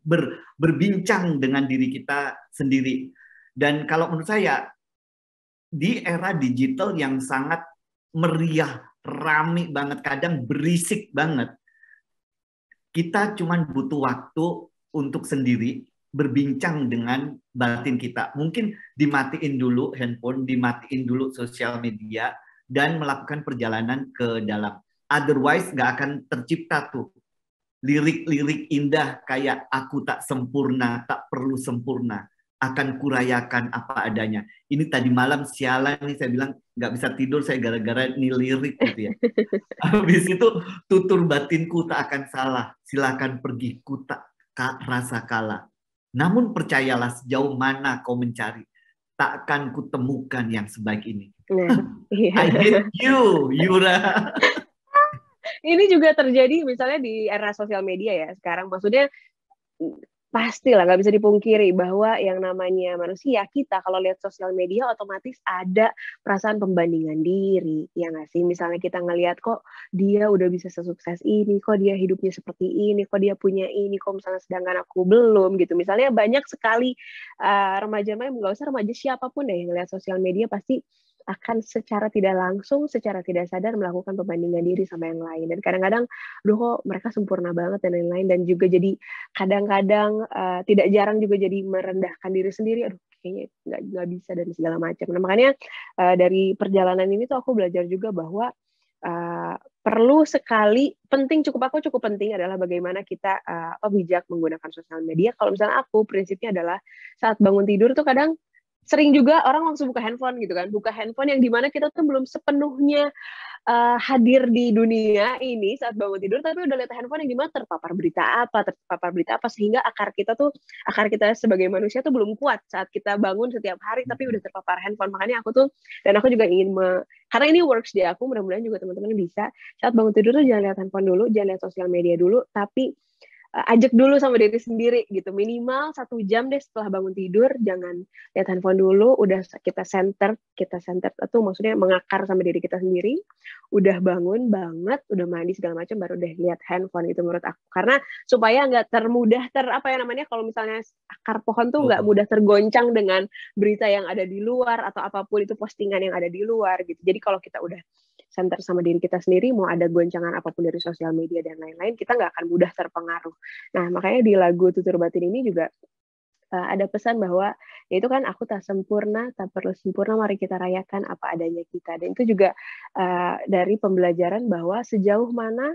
berbincang dengan diri kita sendiri. Dan kalau menurut saya, di era digital yang sangat meriah, rame banget, kadang berisik banget, kita cuma butuh waktu untuk sendiri, berbincang dengan batin kita. Mungkin dimatiin dulu handphone, dimatiin dulu sosial media, dan melakukan perjalanan ke dalam. Otherwise, nggak akan tercipta tuh lirik-lirik indah kayak aku tak sempurna, tak perlu sempurna, akan kurayakan apa adanya. Ini tadi malam sialan nih, saya bilang nggak bisa tidur saya gara-gara ini lirik gitu ya. Habis itu tutur batinku tak akan salah, silakan pergi ku tak rasa kalah. Namun percayalah sejauh mana kau mencari, takkan kutemukan yang sebaik ini. I hate you, Yura. Ini juga terjadi misalnya di era sosial media ya sekarang. Maksudnya pastilah nggak bisa dipungkiri bahwa yang namanya manusia, kita kalau lihat sosial media otomatis ada perasaan pembandingan diri, ya nggak sih? Misalnya kita ngelihat kok dia udah bisa sesukses ini, kok dia hidupnya seperti ini, kok dia punya ini, kok misalnya sedangkan aku belum gitu. Misalnya banyak sekali remaja-remaja, nggak usah remaja, siapapun deh yang ngelihat sosial media pasti akan secara tidak langsung, secara tidak sadar melakukan pembandingan diri sama yang lain. Dan kadang-kadang, aduh kok mereka sempurna banget dan lain-lain. Dan juga jadi kadang-kadang tidak jarang juga jadi merendahkan diri sendiri. Aduh kayaknya nggak bisa dan segala macam. Nah makanya dari perjalanan ini tuh aku belajar juga bahwa perlu sekali, cukup penting adalah bagaimana kita bijak menggunakan sosial media. Kalau misalnya aku, prinsipnya adalah saat bangun tidur tuh kadang sering juga orang langsung buka handphone gitu kan, buka handphone yang dimana kita tuh belum sepenuhnya hadir di dunia ini saat bangun tidur, tapi udah lihat handphone yang dimana terpapar berita apa, sehingga akar kita sebagai manusia tuh belum kuat saat kita bangun setiap hari, tapi udah terpapar handphone. Makanya aku juga ingin karena ini works di aku, mudah-mudahan juga teman-teman bisa saat bangun tidur tuh jangan lihat handphone dulu, jangan lihat sosial media dulu, tapi ajak dulu sama diri sendiri gitu, minimal 1 jam deh setelah bangun tidur jangan lihat handphone dulu, udah kita center itu maksudnya mengakar sama diri kita sendiri, udah bangun banget, udah mandi segala macam baru deh lihat handphone itu menurut aku, karena supaya nggak apa ya namanya, kalau misalnya akar pohon tuh nggak mudah tergoncang dengan berita yang ada di luar atau apapun itu postingan yang ada di luar gitu. Jadi kalau kita udah center sama diri kita sendiri, mau ada goncangan apapun dari sosial media dan lain-lain, kita nggak akan mudah terpengaruh. Nah, makanya di lagu Tutur Batin ini juga ada pesan bahwa ya itu kan aku tak sempurna, tak perlu sempurna, mari kita rayakan apa adanya kita. Dan itu juga dari pembelajaran bahwa sejauh mana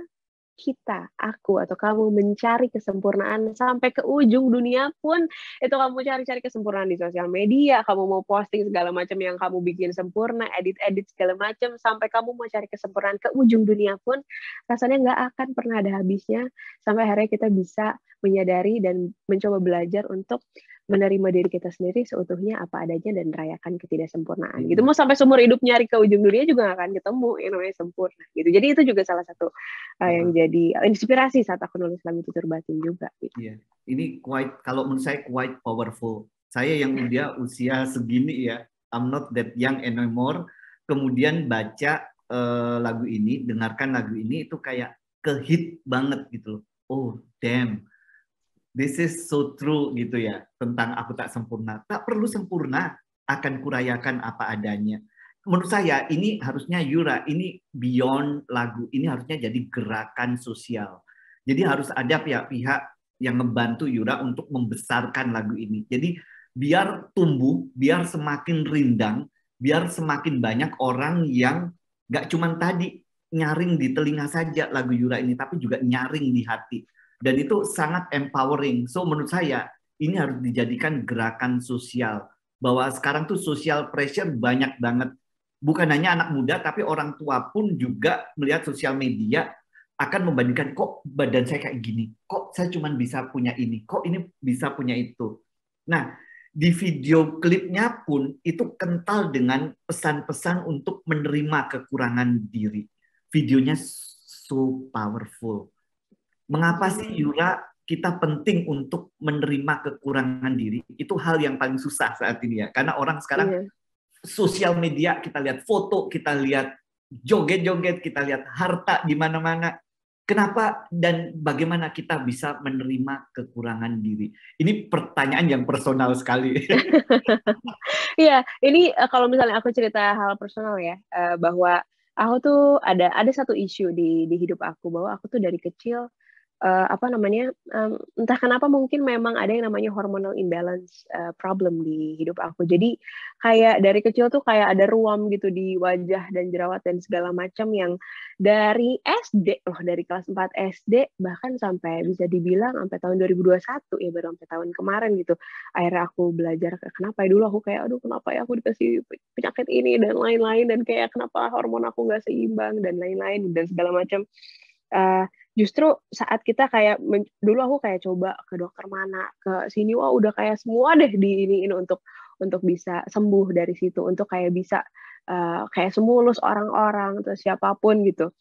aku atau kamu mencari kesempurnaan sampai ke ujung dunia pun, itu kamu cari-cari kesempurnaan di sosial media, kamu mau posting segala macam yang kamu bikin sempurna, edit segala macam, sampai kamu mau cari kesempurnaan ke ujung dunia pun, rasanya nggak akan pernah ada habisnya, sampai akhirnya kita bisa menyadari dan mencoba belajar untuk menerima diri kita sendiri seutuhnya apa adanya dan merayakan ketidaksempurnaan. Gitu. Mau sampai seumur hidup nyari ke ujung dunia juga nggak akan ketemu yang namanya sempurna. Gitu. Jadi itu juga salah satu yang jadi inspirasi saat aku nulis lagu Tutur Batin juga. Gitu. Iya, ini kalau menurut saya quite powerful. Saya yang usia segini ya, I'm not that young anymore. Kemudian baca lagu ini, dengarkan lagu ini itu kayak kehit banget gitu loh. Oh damn. This is so true gitu ya, tentang aku tak sempurna. Tak perlu sempurna, akan kurayakan apa adanya. Menurut saya ini harusnya Yura, ini beyond lagu, ini harusnya jadi gerakan sosial. Jadi harus ada pihak-pihak yang membantu Yura untuk membesarkan lagu ini. Jadi biar tumbuh, biar semakin rindang, biar semakin banyak orang yang gak cuman tadi nyaring di telinga saja lagu Yura ini, tapi juga nyaring di hati. Dan itu sangat empowering. So menurut saya ini harus dijadikan gerakan sosial. Bahwa sekarang tuh social pressure banyak banget. Bukan hanya anak muda, tapi orang tua pun juga melihat sosial media akan membandingkan, kok badan saya kayak gini, kok saya cuma bisa punya ini, kok ini bisa punya itu. Nah, di video klipnya pun itu kental dengan pesan-pesan untuk menerima kekurangan diri. Videonya so powerful. Mengapa sih Yura kita penting untuk menerima kekurangan diri? Itu hal yang paling susah saat ini ya. Karena orang sekarang sosial media, kita lihat foto, kita lihat joget-joget, kita lihat harta di mana-mana. Kenapa dan bagaimana kita bisa menerima kekurangan diri? Ini pertanyaan yang personal sekali. Iya, ini kalau misalnya aku cerita hal personal ya, bahwa aku tuh ada satu isu di hidup aku, bahwa aku tuh dari kecil entah kenapa mungkin memang ada yang namanya hormonal imbalance problem di hidup aku. Jadi kayak dari kecil tuh kayak ada ruam gitu di wajah dan jerawat dan segala macam yang dari SD loh, dari kelas 4 SD bahkan sampai bisa dibilang sampai tahun 2021 ya, baru sampai tahun kemarin gitu. Akhirnya aku belajar kenapa ya, dulu aku kayak aduh kenapa ya aku dikasih penyakit ini dan lain-lain, dan kayak kenapa hormon aku nggak seimbang dan lain-lain dan segala macam. Justru saat kita kayak dulu aku kayak coba ke dokter mana ke sini, wah udah kayak semua deh di ini untuk bisa sembuh dari situ, untuk kayak bisa kayak semulus orang-orang atau siapapun gitu.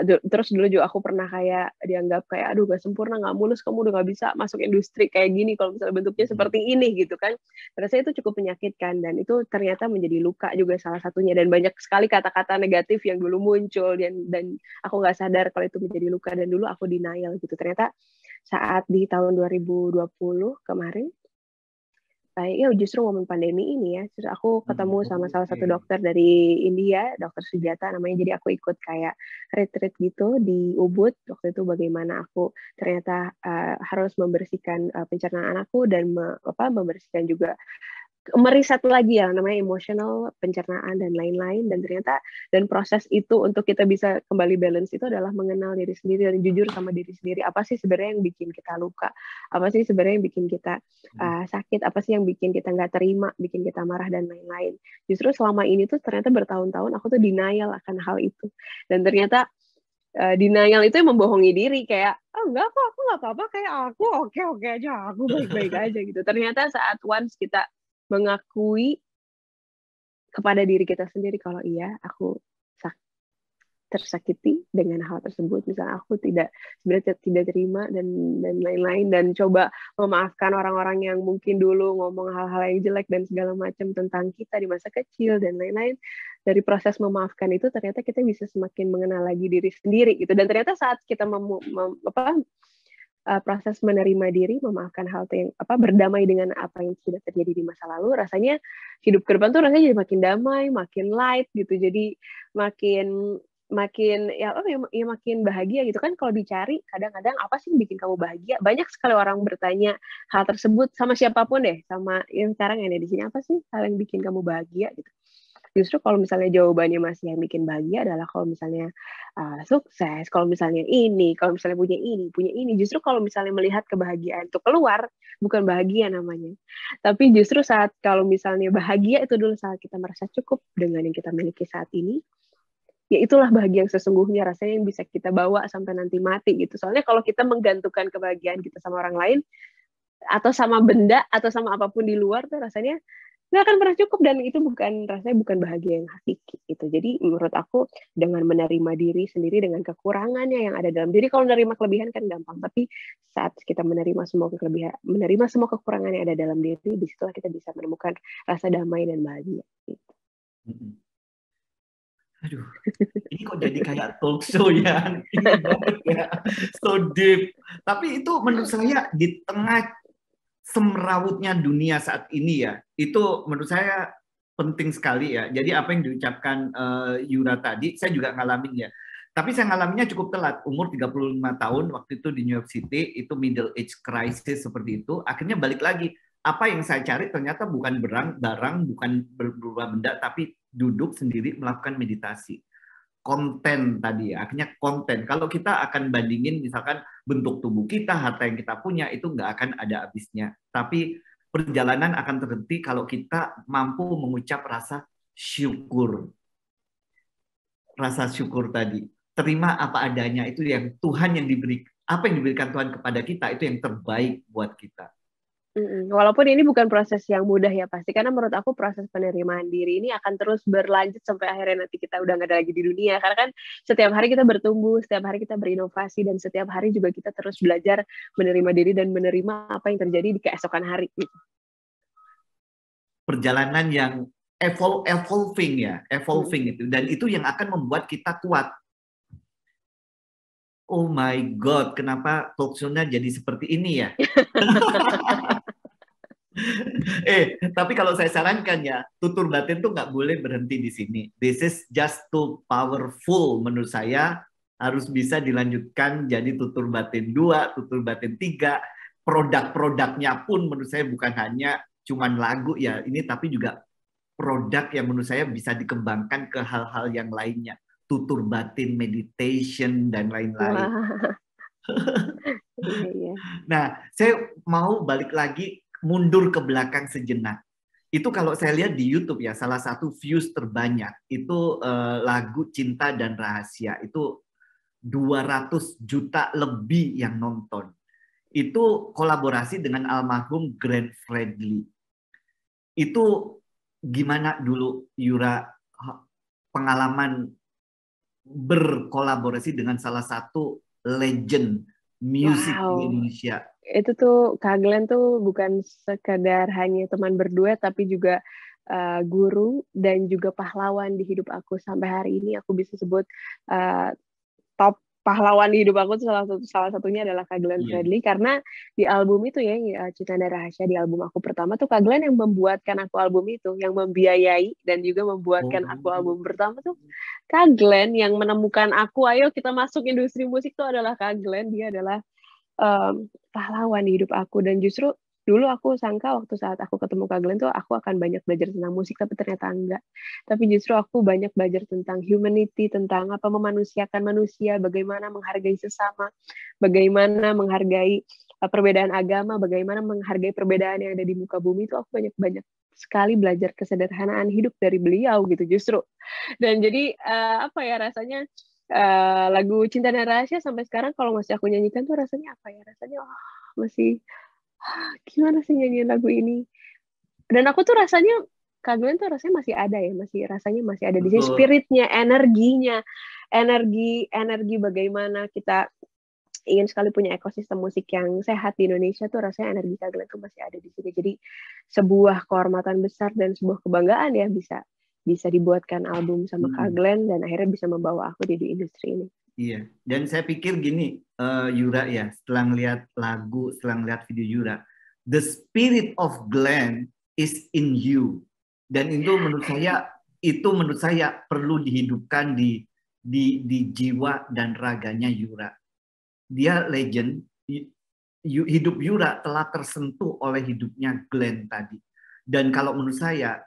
Terus dulu juga aku pernah kayak dianggap kayak aduh gak sempurna, gak mulus, kamu udah gak bisa masuk industri kayak gini kalau misalnya bentuknya seperti ini gitu kan. Terasa itu cukup menyakitkan, dan itu ternyata menjadi luka juga salah satunya, dan banyak sekali kata-kata negatif yang dulu muncul dan aku gak sadar kalau itu menjadi luka, dan dulu aku denial gitu. Ternyata saat di tahun 2020 kemarin, ya justru momen pandemi ini ya, terus aku ketemu sama salah satu dokter dari India, dokter Sujata namanya. Jadi aku ikut kayak retreat gitu di Ubud waktu itu, bagaimana aku ternyata harus membersihkan pencernaan aku dan membersihkan juga, meriset lagi ya namanya emotional, pencernaan dan lain-lain. Dan ternyata proses itu untuk kita bisa kembali balance itu adalah mengenal diri sendiri dan jujur sama diri sendiri. Apa sih sebenarnya yang bikin kita luka, apa sih sebenarnya yang bikin kita sakit, apa sih yang bikin kita nggak terima, bikin kita marah dan lain-lain. Justru selama ini tuh ternyata bertahun-tahun aku tuh denial akan hal itu, dan ternyata denial itu yang membohongi diri, kayak enggak kok, aku nggak apa-apa, kayak aku oke-oke aja, aku baik-baik aja gitu. Ternyata saat once kita mengakui kepada diri kita sendiri kalau iya aku tersakiti dengan hal tersebut, misalnya aku sebenarnya tidak terima dan lain-lain, dan coba memaafkan orang-orang yang mungkin dulu ngomong hal-hal yang jelek dan segala macam tentang kita di masa kecil dan lain-lain. Dari proses memaafkan itu ternyata kita bisa semakin mengenal lagi diri sendiri gitu, dan ternyata saat kita proses menerima diri, memaafkan hal yang berdamai dengan apa yang sudah terjadi di masa lalu, rasanya hidup ke depan tuh rasanya jadi makin damai, makin light gitu, jadi makin makin bahagia gitu kan. Kalau dicari kadang-kadang apa sih yang bikin kamu bahagia, banyak sekali orang bertanya hal tersebut sama siapapun deh, sama yang sekarang yang ada di sini, apa sih hal yang bikin kamu bahagia gitu. Justru kalau misalnya jawabannya masih yang bikin bahagia adalah kalau misalnya sukses, kalau misalnya ini, kalau misalnya punya ini. Justru kalau misalnya melihat kebahagiaan itu keluar, bukan bahagia namanya. Tapi justru saat kalau misalnya bahagia itu dulu saat kita merasa cukup dengan yang kita miliki saat ini, ya itulah bahagia yang sesungguhnya, rasanya yang bisa kita bawa sampai nanti mati gitu. Soalnya kalau kita menggantungkan kebahagiaan kita sama orang lain, atau sama benda, atau sama apapun di luar tuh rasanya nggak akan pernah cukup, dan itu rasanya bukan bahagia yang hakiki gitu. Jadi menurut aku dengan menerima diri sendiri dengan kekurangannya yang ada dalam diri, kalau menerima kelebihan kan gampang, tapi saat kita menerima semua kelebihan, menerima semua kekurangan yang ada dalam diri, disitulah kita bisa menemukan rasa damai dan bahagia gitu. Aduh, ini kok jadi kayak talk show ya, ini banget ya, so deep. Tapi itu menurut saya di tengah semrawutnya dunia saat ini ya, itu menurut saya penting sekali ya. Jadi apa yang diucapkan Yura tadi, saya juga ngalamin ya. Tapi saya ngalaminnya cukup telat, umur 35 tahun, waktu itu di New York City, itu middle age crisis seperti itu. Akhirnya balik lagi, apa yang saya cari ternyata bukan barang, bukan berupa benda, tapi duduk sendiri melakukan meditasi. Konten tadi ya, akhirnya konten. Kalau kita akan bandingin misalkan bentuk tubuh kita, harta yang kita punya, itu nggak akan ada habisnya. Tapi perjalanan akan terhenti kalau kita mampu mengucap rasa syukur. Rasa syukur tadi. Terima apa adanya, itu yang Tuhan yang diberi, apa yang diberikan Tuhan kepada kita, itu yang terbaik buat kita. Walaupun ini bukan proses yang mudah ya pasti, karena menurut aku proses penerimaan diri ini akan terus berlanjut sampai akhirnya nanti kita udah nggak ada lagi di dunia, karena kan setiap hari kita bertumbuh, setiap hari kita berinovasi, dan setiap hari juga kita terus belajar menerima diri dan menerima apa yang terjadi di keesokan hari gitu. Perjalanan yang evolving ya, itu, dan itu yang akan membuat kita kuat. Oh my God, kenapa talk show-nya jadi seperti ini ya? Tapi kalau saya sarankan ya, tutur batin tuh nggak boleh berhenti di sini. This is just too powerful menurut saya. Harus bisa dilanjutkan jadi tutur batin 2, tutur batin 3. Produk-produknya pun menurut saya bukan hanya cuman lagu ya ini, tapi juga produk yang menurut saya bisa dikembangkan ke hal-hal yang lainnya. Tutur batin, meditation, dan lain-lain. Nah, saya mau balik lagi, mundur ke belakang sejenak. Itu kalau saya lihat di YouTube ya, salah satu views terbanyak, itu lagu Cinta dan Rahasia. Itu 200 juta lebih yang nonton. Itu kolaborasi dengan almarhum Glenn Fredly. Itu gimana dulu, Yura, pengalaman berkolaborasi dengan salah satu legend musik di Indonesia? Itu tuh Kak Glenn tuh bukan sekedar hanya teman berdua, tapi juga guru dan juga pahlawan di hidup aku. Sampai hari ini aku bisa sebut top pahlawan di hidup aku tuh salah satunya adalah Kak Glenn Fredly, karena di album itu ya, Cinta dan Rahasia, di album aku pertama tuh Kak Glenn yang membuatkan aku album itu, yang membiayai dan juga membuatkan aku album pertama tuh Kak Glenn, yang menemukan aku, ayo kita masuk industri musik tuh adalah Kak Glenn. Dia adalah pahlawan di hidup aku, dan justru dulu aku sangka waktu saat aku ketemu Kak Glenn tuh aku akan banyak belajar tentang musik, tapi ternyata enggak. Tapi justru aku banyak belajar tentang humanity, tentang apa memanusiakan manusia, bagaimana menghargai sesama, bagaimana menghargai perbedaan agama, bagaimana menghargai perbedaan yang ada di muka bumi. Itu aku banyak sekali belajar kesederhanaan hidup dari beliau gitu justru. Dan jadi apa ya rasanya, lagu Cinta dan Rahasia sampai sekarang kalau masih aku nyanyikan tuh rasanya apa ya, rasanya masih gimana sih nyanyiin lagu ini. Dan aku tuh rasanya Kak Glenn tuh rasanya masih ada ya, rasanya masih ada di sini, spiritnya, energinya, energi bagaimana kita ingin sekali punya ekosistem musik yang sehat di Indonesia tuh rasanya energi Kak Glenn tuh masih ada di sini. Jadi sebuah kehormatan besar dan sebuah kebanggaan ya bisa dibuatkan album sama Kak Glenn dan akhirnya bisa membawa aku di industri ini. Iya, dan saya pikir gini, Yura ya, setelah ngeliat lagu, setelah ngeliat video Yura, the spirit of Glenn is in you. Dan itu menurut saya perlu dihidupkan di jiwa dan raganya Yura. Dia legend, hidup Yura telah tersentuh oleh hidupnya Glenn tadi. Dan kalau menurut saya,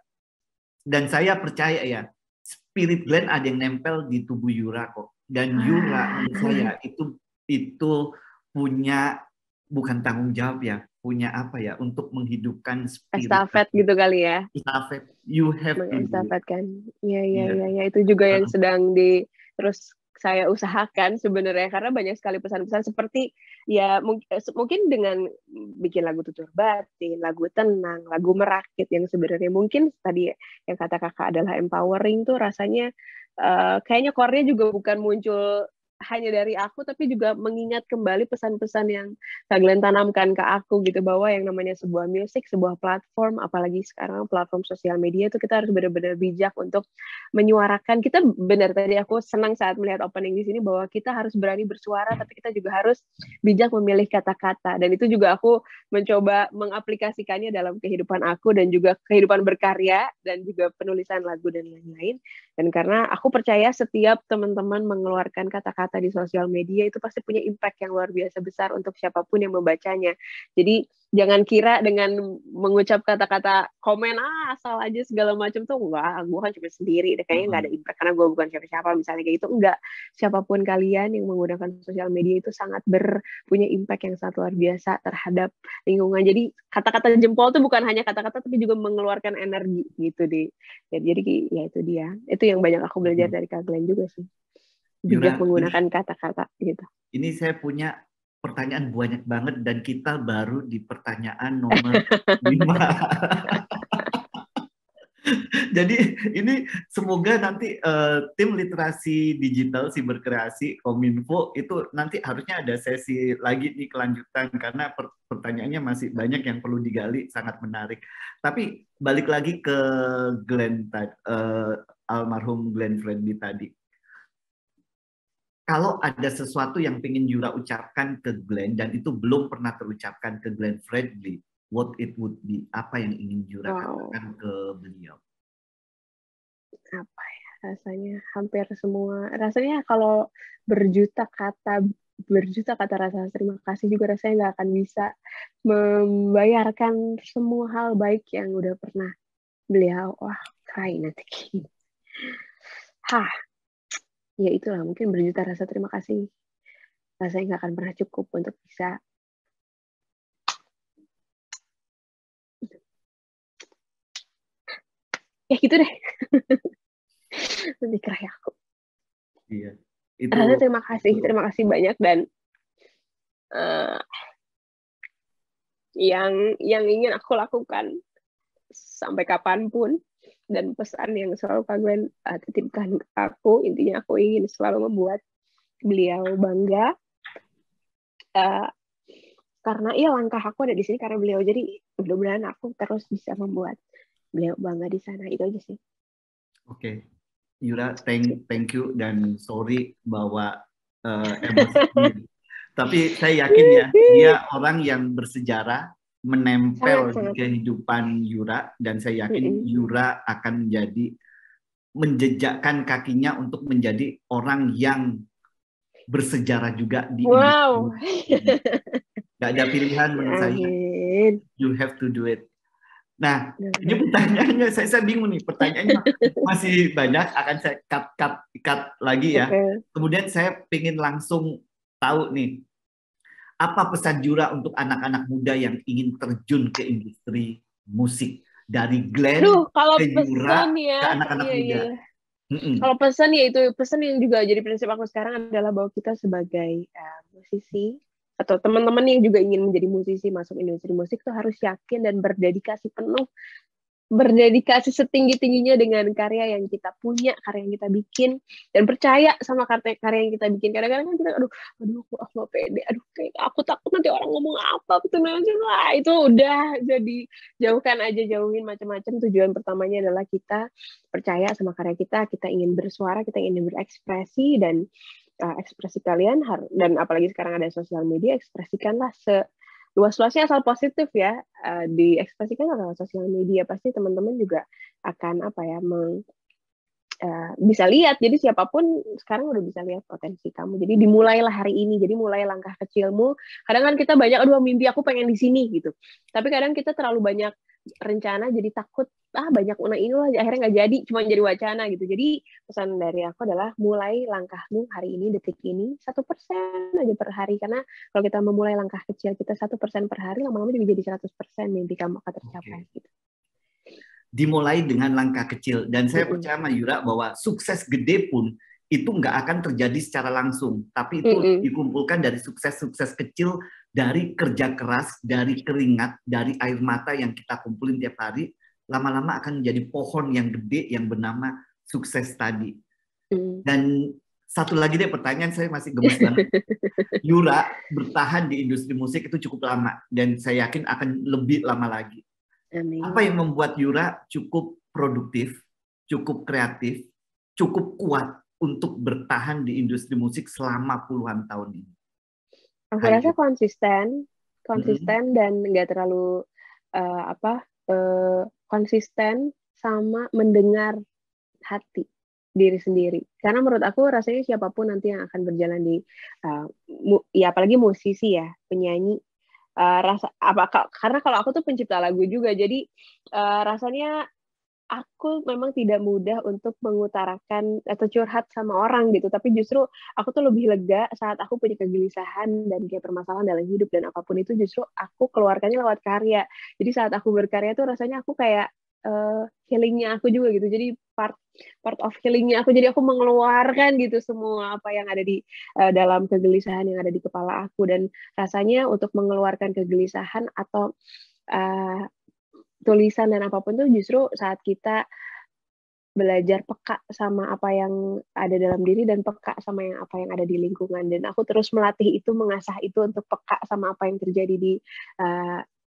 dan saya percaya ya, spirit Glenn ada yang nempel di tubuh Yura kok. Dan Yura menurut saya itu punya, bukan tanggung jawab ya, punya apa ya, untuk menghidupkan spirit. Estafet gitu kali ya. Estafet, you have to do it. Estafetkan. Iya, itu juga yang sedang terus saya usahakan sebenarnya, karena banyak sekali pesan-pesan seperti ya mungkin dengan bikin lagu tutur batin, lagu tenang, lagu merakit yang sebenarnya mungkin tadi yang kata kakak adalah empowering tuh rasanya kayaknya core-nya juga bukan muncul hanya dari aku, tapi juga mengingat kembali pesan-pesan yang Kak Glenn tanamkan ke aku gitu, bahwa yang namanya sebuah musik, sebuah platform, apalagi sekarang platform sosial media itu kita harus benar-benar bijak untuk menyuarakan. Kita benar, tadi aku senang saat melihat opening di sini bahwa kita harus berani bersuara, tapi kita juga harus bijak memilih kata-kata, dan itu juga aku mencoba mengaplikasikannya dalam kehidupan aku dan juga kehidupan berkarya dan juga penulisan lagu dan lain-lain. Dan karena aku percaya setiap teman-teman mengeluarkan kata-kata di sosial media itu pasti punya impact yang luar biasa besar untuk siapapun yang membacanya. Jadi jangan kira dengan mengucap kata-kata komen asal aja segala macam tuh enggak, gue kan cuma sendiri, kayaknya nggak ada impact karena gue bukan siapa-siapa misalnya kayak gitu. Enggak, siapapun kalian yang menggunakan sosial media itu sangat punya impact yang sangat luar biasa terhadap lingkungan. Jadi kata-kata jempol tuh bukan hanya kata-kata tapi juga mengeluarkan energi gitu deh. Jadi ya itu dia. Itu yang banyak aku belajar dari Kak Glenn juga sih. Bijak menggunakan kata-kata gitu. Ini saya punya pertanyaan banyak banget dan kita baru di pertanyaan nomor 5. Jadi ini semoga nanti tim literasi digital siberkreasi Kominfo itu nanti harusnya ada sesi lagi nih kelanjutan, karena pertanyaannya masih banyak yang perlu digali, sangat menarik. Tapi balik lagi ke Glenn almarhum Glenn Fredly tadi. Kalau ada sesuatu yang pengen Yura ucapkan ke Glenn dan itu belum pernah terucapkan ke Glenn Fredly, what it would be? Apa yang ingin Yura katakan ke beliau? Apa ya, rasanya hampir semua. Rasanya kalau berjuta kata rasa terima kasih juga rasanya nggak akan bisa membayarkan semua hal baik yang udah pernah beliau. Wah, cry nanti. Ya itulah, mungkin berjuta rasa terima kasih rasanya nggak akan pernah cukup untuk bisa ya gitu deh. Lebih kerai aku. Iya. Itu rasanya terima kasih banyak, dan yang ingin aku lakukan sampai kapanpun, dan pesan yang selalu Kak Glenn titipkan ke aku, intinya aku ingin selalu membuat beliau bangga, karena langkah aku ada di sini karena beliau, jadi mudah-mudahan aku terus bisa membuat beliau bangga di sana. Itu aja sih. Oke. Yura, thank you, dan sorry bahwa emosi. Tapi saya yakin ya, dia orang yang bersejarah, menempel di kehidupan Yura, dan saya yakin Yura akan menjejakkan kakinya untuk menjadi orang yang bersejarah juga di industri. Gak ada pilihan menurut saya. You have to do it. Nah, ini pertanyaannya saya bingung nih. Pertanyaannya masih banyak, akan saya cut lagi ya. Kemudian saya pengen langsung tahu nih, apa pesan Yura untuk anak-anak muda yang ingin terjun ke industri musik, dari Glenn ke Yura ke anak-anak muda? Kalau pesan ya itu pesan yang juga jadi prinsip aku sekarang adalah bahwa kita sebagai musisi atau teman-teman yang juga ingin menjadi musisi, masuk industri musik tuh harus yakin dan berdedikasi penuh berdedikasi setinggi-tingginya dengan karya yang kita punya, karya yang kita bikin, dan percaya sama karya yang kita bikin. Kadang-kadang kan kita, aduh aku nggak pede, kayak aku takut nanti orang ngomong apa, itu udah jadi jauhin macam-macam. Tujuan pertamanya adalah kita percaya sama karya kita ingin bersuara, kita ingin berekspresi, dan ekspresi kalian dan apalagi sekarang ada sosial media, ekspresikanlah luas-luasnya asal positif ya, diekspresikan lewat sosial media. Pasti teman-teman juga akan bisa lihat. Jadi siapapun sekarang udah bisa lihat potensi kamu. Jadi dimulailah hari ini. Jadi mulai langkah kecilmu. Kadang kan kita banyak, mimpi aku pengen di sini gitu. Tapi kadang kita terlalu banyak rencana, jadi takut banyak ini loh, akhirnya nggak jadi, cuma jadi wacana gitu. Jadi pesan dari aku adalah mulai langkahmu hari ini, detik ini 1% aja per hari. Karena kalau kita memulai langkah kecil kita 1% per hari, lama-lama juga jadi 100% mimpi kamu akan tercapai. Gitu. Dimulai dengan langkah kecil, dan saya percaya sama Yura bahwa sukses gede pun itu nggak akan terjadi secara langsung, tapi itu dikumpulkan dari sukses-sukses kecil, dari kerja keras, dari keringat, dari air mata yang kita kumpulin tiap hari, lama-lama akan menjadi pohon yang gede yang bernama sukses tadi. Dan satu lagi deh pertanyaan, saya masih gemes banget. Yura bertahan di industri musik itu cukup lama, dan saya yakin akan lebih lama lagi. Amin. Apa yang membuat Yura cukup produktif, cukup kreatif, cukup kuat untuk bertahan di industri musik selama puluhan tahun ini? Aku rasa konsisten dan nggak terlalu konsisten sama mendengar hati diri sendiri. Karena menurut aku rasanya siapapun nanti yang akan berjalan di apalagi musisi ya, penyanyi, karena kalau aku tuh pencipta lagu juga, jadi rasanya aku memang tidak mudah untuk mengutarakan atau curhat sama orang gitu, tapi justru aku tuh lebih lega saat aku punya kegelisahan dan kayak permasalahan dalam hidup, dan apapun itu justru aku keluarkannya lewat karya. Jadi saat aku berkarya tuh rasanya aku kayak healingnya aku juga gitu, jadi part of healingnya aku, jadi aku mengeluarkan gitu semua apa yang ada di dalam kegelisahan yang ada di kepala aku. Dan rasanya untuk mengeluarkan kegelisahan atau tulisan dan apapun tuh justru saat kita belajar peka sama apa yang ada dalam diri dan peka sama apa yang ada di lingkungan. Dan aku terus melatih itu, mengasah itu untuk peka sama apa yang terjadi di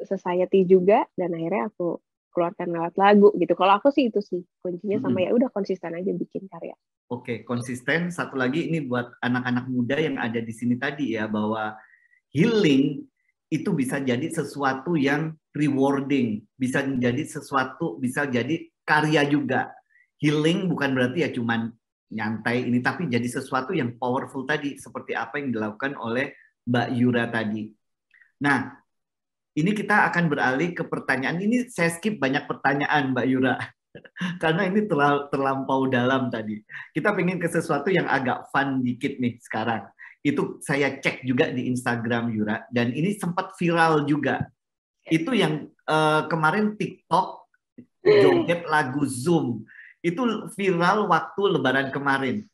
society juga, dan akhirnya aku keluarkan lewat lagu gitu. Kalau aku sih itu sih kuncinya, sama ya udah konsisten aja bikin karya. Oke, konsisten. Satu lagi ini buat anak-anak muda yang ada di sini tadi ya, bahwa healing itu bisa jadi sesuatu yang rewarding, bisa jadi sesuatu, bisa jadi karya juga. Healing bukan berarti ya cuman nyantai ini, tapi jadi sesuatu yang powerful tadi, seperti apa yang dilakukan oleh Mbak Yura tadi. Nah, ini kita akan beralih ke pertanyaan. Ini saya skip banyak pertanyaan Mbak Yura, karena ini terlampau dalam tadi. Kita pengen ke sesuatu yang agak fun dikit nih sekarang. Itu saya cek juga di Instagram Yura, dan ini sempat viral juga. Itu yang kemarin TikTok joget lagu Zoom, itu viral waktu Lebaran kemarin.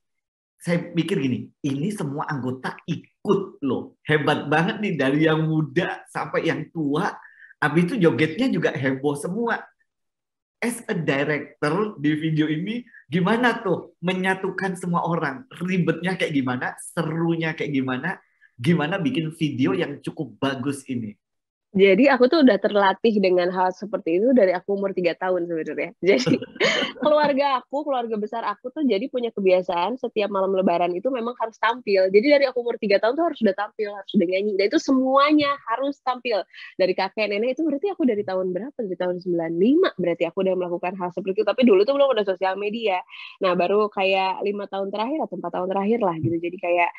Saya pikir gini, ini semua anggota ikut loh, hebat banget nih, dari yang muda sampai yang tua. Habis itu jogetnya juga heboh semua. As a director di video ini, gimana tuh menyatukan semua orang? Ribetnya kayak gimana? Serunya kayak gimana? Gimana bikin video yang cukup bagus ini? Jadi aku tuh udah terlatih dengan hal seperti itu dari aku umur 3 tahun sebenarnya. Jadi keluarga besar aku tuh jadi punya kebiasaan setiap malam Lebaran itu memang harus tampil. Jadi dari aku umur 3 tahun tuh harus sudah tampil, harus sudah nyanyi. Dan itu semuanya harus tampil. Dari kakek nenek itu berarti aku dari tahun berapa? Dari tahun 95 berarti aku udah melakukan hal seperti itu. Tapi dulu tuh belum ada sosial media. Nah baru kayak 5 tahun terakhir atau 4 tahun terakhir lah gitu. Jadi kayak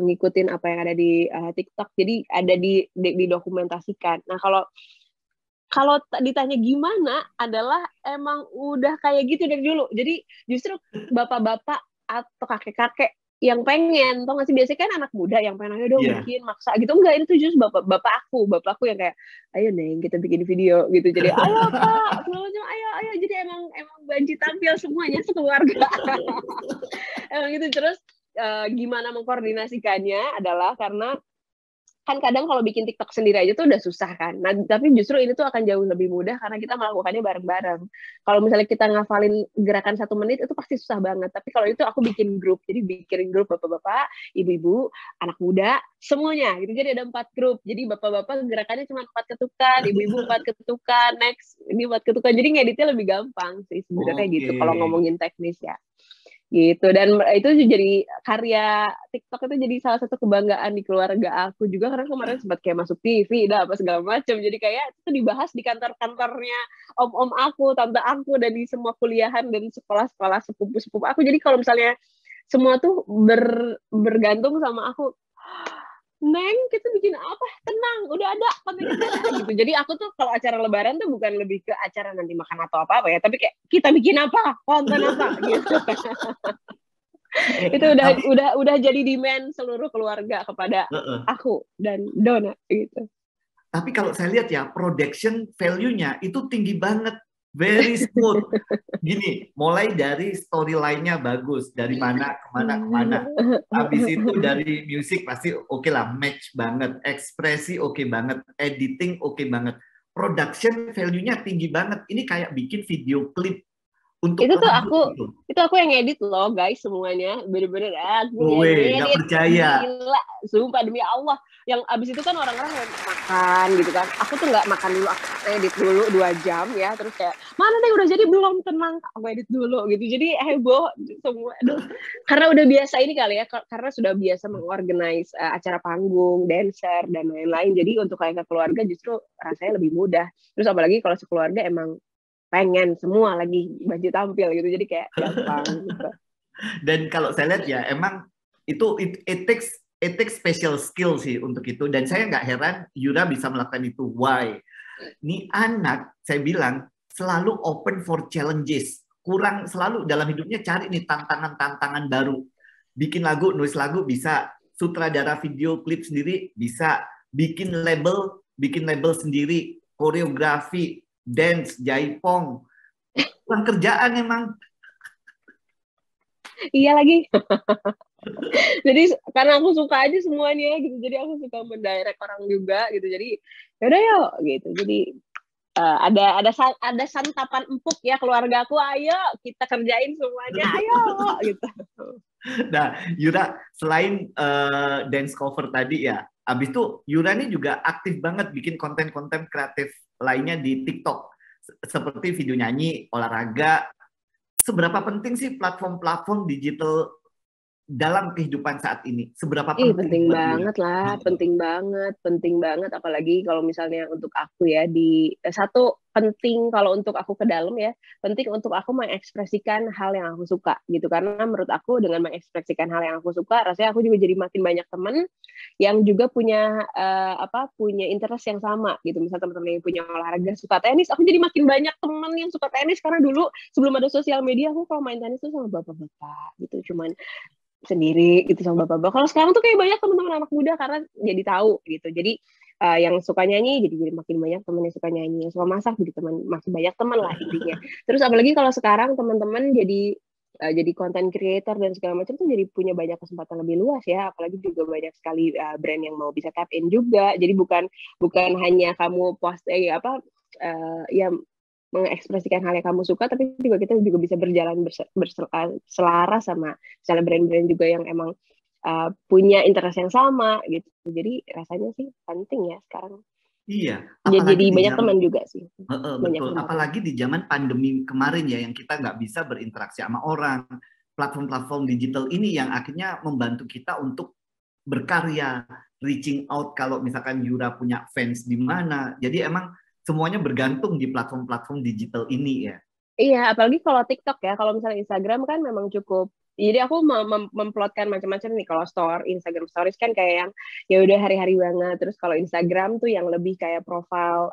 ngikutin apa yang ada di TikTok. Jadi ada didokumentasikan. Nah kalau ditanya gimana, adalah emang udah kayak gitu dari dulu. Jadi justru bapak-bapak atau kakek-kakek yang pengen, tau gak sih, biasanya kan anak muda yang pengen, ayo dong bikin, maksa gitu. Enggak, ini tuh justru bapakku yang kayak, ayo Neng kita bikin video gitu. Jadi ayo Pak, ayo. Jadi emang banci tampil semuanya sekeluarga. Emang gitu. Terus gimana mengkoordinasikannya adalah karena kan kadang kalau bikin TikTok sendiri aja tuh udah susah kan. Nah, tapi justru ini tuh akan jauh lebih mudah karena kita melakukannya bareng-bareng. Kalau misalnya kita ngafalin gerakan 1 menit itu pasti susah banget. Tapi kalau itu aku bikin grup, jadi bikin grup bapak-bapak, ibu-ibu, anak muda, semuanya gitu. Jadi ada 4 grup. Jadi bapak-bapak gerakannya cuma 4 ketukan, ibu-ibu 4 ketukan, next ini 4 ketukan. Jadi ngeditnya lebih gampang sih sebenarnya gitu kalau ngomongin teknis ya. Gitu, dan itu jadi karya TikTok itu jadi salah satu kebanggaan di keluarga aku juga karena kemarin sempat kayak masuk TV dah apa segala macam, jadi kayak itu dibahas di kantor-kantornya om-om aku, tante aku, dan di semua kuliahan dan sekolah-sekolah sepupu-sepupu aku. Jadi kalau misalnya semua tuh bergantung sama aku, Neng, kita bikin apa? Tenang, udah ada konten kita gitu. Jadi aku tuh kalau acara Lebaran tuh bukan lebih ke acara nanti makan atau apa ya, tapi kayak kita bikin apa, konten apa gitu. Itu udah jadi demand seluruh keluarga kepada aku dan Donna gitu. Tapi kalau saya lihat ya, production value-nya itu tinggi banget. Very smooth. Gini, mulai dari storyline-nya bagus, dari mana kemana. Habis itu dari musik pasti oke lah, match banget. Ekspresi oke banget, editing oke banget. Production value-nya tinggi banget. Ini kayak bikin video klip untuk itu tuh aku yang edit loh guys, semuanya bener-bener aku nggak percaya. Gila, sumpah demi Allah. Yang abis itu kan orang-orang makan gitu kan, aku tuh nggak makan dulu, aku edit dulu 2 jam ya, terus kayak mana deh udah jadi belum, tenang aku edit dulu gitu. Jadi heboh semua. Aduh, karena udah biasa ini kali ya, karena sudah biasa mengorganize acara panggung, dancer dan lain-lain, jadi untuk kayak ke keluarga justru rasanya lebih mudah. Terus apalagi kalau sekeluarga emang pengen semua lagi baju tampil gitu, jadi kayak gampang gitu. Dan kalau saya lihat ya emang itu it takes special skill sih untuk itu, dan saya nggak heran Yura bisa melakukan itu. Why? Ini anak saya bilang selalu open for challenges, selalu dalam hidupnya cari nih tantangan baru. Bikin lagu, nulis lagu bisa, sutradara video klip sendiri bisa, bikin label sendiri, koreografi, dance, jaipong, kurang kerjaan emang. Iya lagi. Jadi karena aku suka aja semuanya gitu, jadi aku suka mendirect orang juga gitu, jadi yaudah yuk gitu. Jadi ada santapan empuk ya keluarga aku, ayo kita kerjain semuanya, ayo gitu. Nah, Yura selain dance cover tadi ya, abis itu Yura ini juga aktif banget bikin konten-konten kreatif lainnya di TikTok, seperti video nyanyi, olahraga. Seberapa penting sih platform-platform digital dalam kehidupan saat ini? Seberapa penting? Penting banget lah, penting banget. Apalagi kalau misalnya untuk aku ya, satu penting kalau untuk aku ke dalam ya, penting untuk aku mengekspresikan hal yang aku suka gitu. Karena menurut aku dengan mengekspresikan hal yang aku suka, rasanya aku juga jadi makin banyak temen yang juga punya punya interest yang sama gitu. Misalnya teman-teman yang punya olahraga, suka tenis, aku jadi makin banyak temen yang suka tenis. Karena dulu sebelum ada sosial media, aku kalau main tenis tuh sama bapak-bapak gitu, cuman sendiri gitu sama bapak-bapak. Kalau sekarang tuh kayak banyak teman-teman anak muda karena jadi tahu gitu. Jadi yang suka nyanyi jadi makin banyak teman yang suka nyanyi, yang suka masak jadi makin banyak teman lah intinya. Terus apalagi kalau sekarang teman-teman jadi content creator dan segala macam tuh jadi punya banyak kesempatan lebih luas ya. Apalagi juga banyak sekali brand yang mau bisa tap in juga. Jadi bukan hanya kamu post ya mengekspresikan hal yang kamu suka, tapi juga kita juga bisa berjalan selaras sama misalnya brand-brand juga yang emang punya interest yang sama gitu. Jadi rasanya sih penting ya sekarang. Iya. Jadi banyak teman juga sih. Betul. Apalagi di zaman pandemi kemarin ya, yang kita nggak bisa berinteraksi sama orang. Platform-platform digital ini yang akhirnya membantu kita untuk berkarya, reaching out kalau misalkan Yura punya fans di mana. Jadi emang semuanya bergantung di platform-platform digital ini ya. Iya, apalagi kalau TikTok ya. Kalau misalnya Instagram kan memang cukup. Jadi aku memplotkan macam-macam nih. Kalau Instagram Stories kan kayak yang ya udah hari-hari banget. Terus kalau Instagram tuh yang lebih kayak profile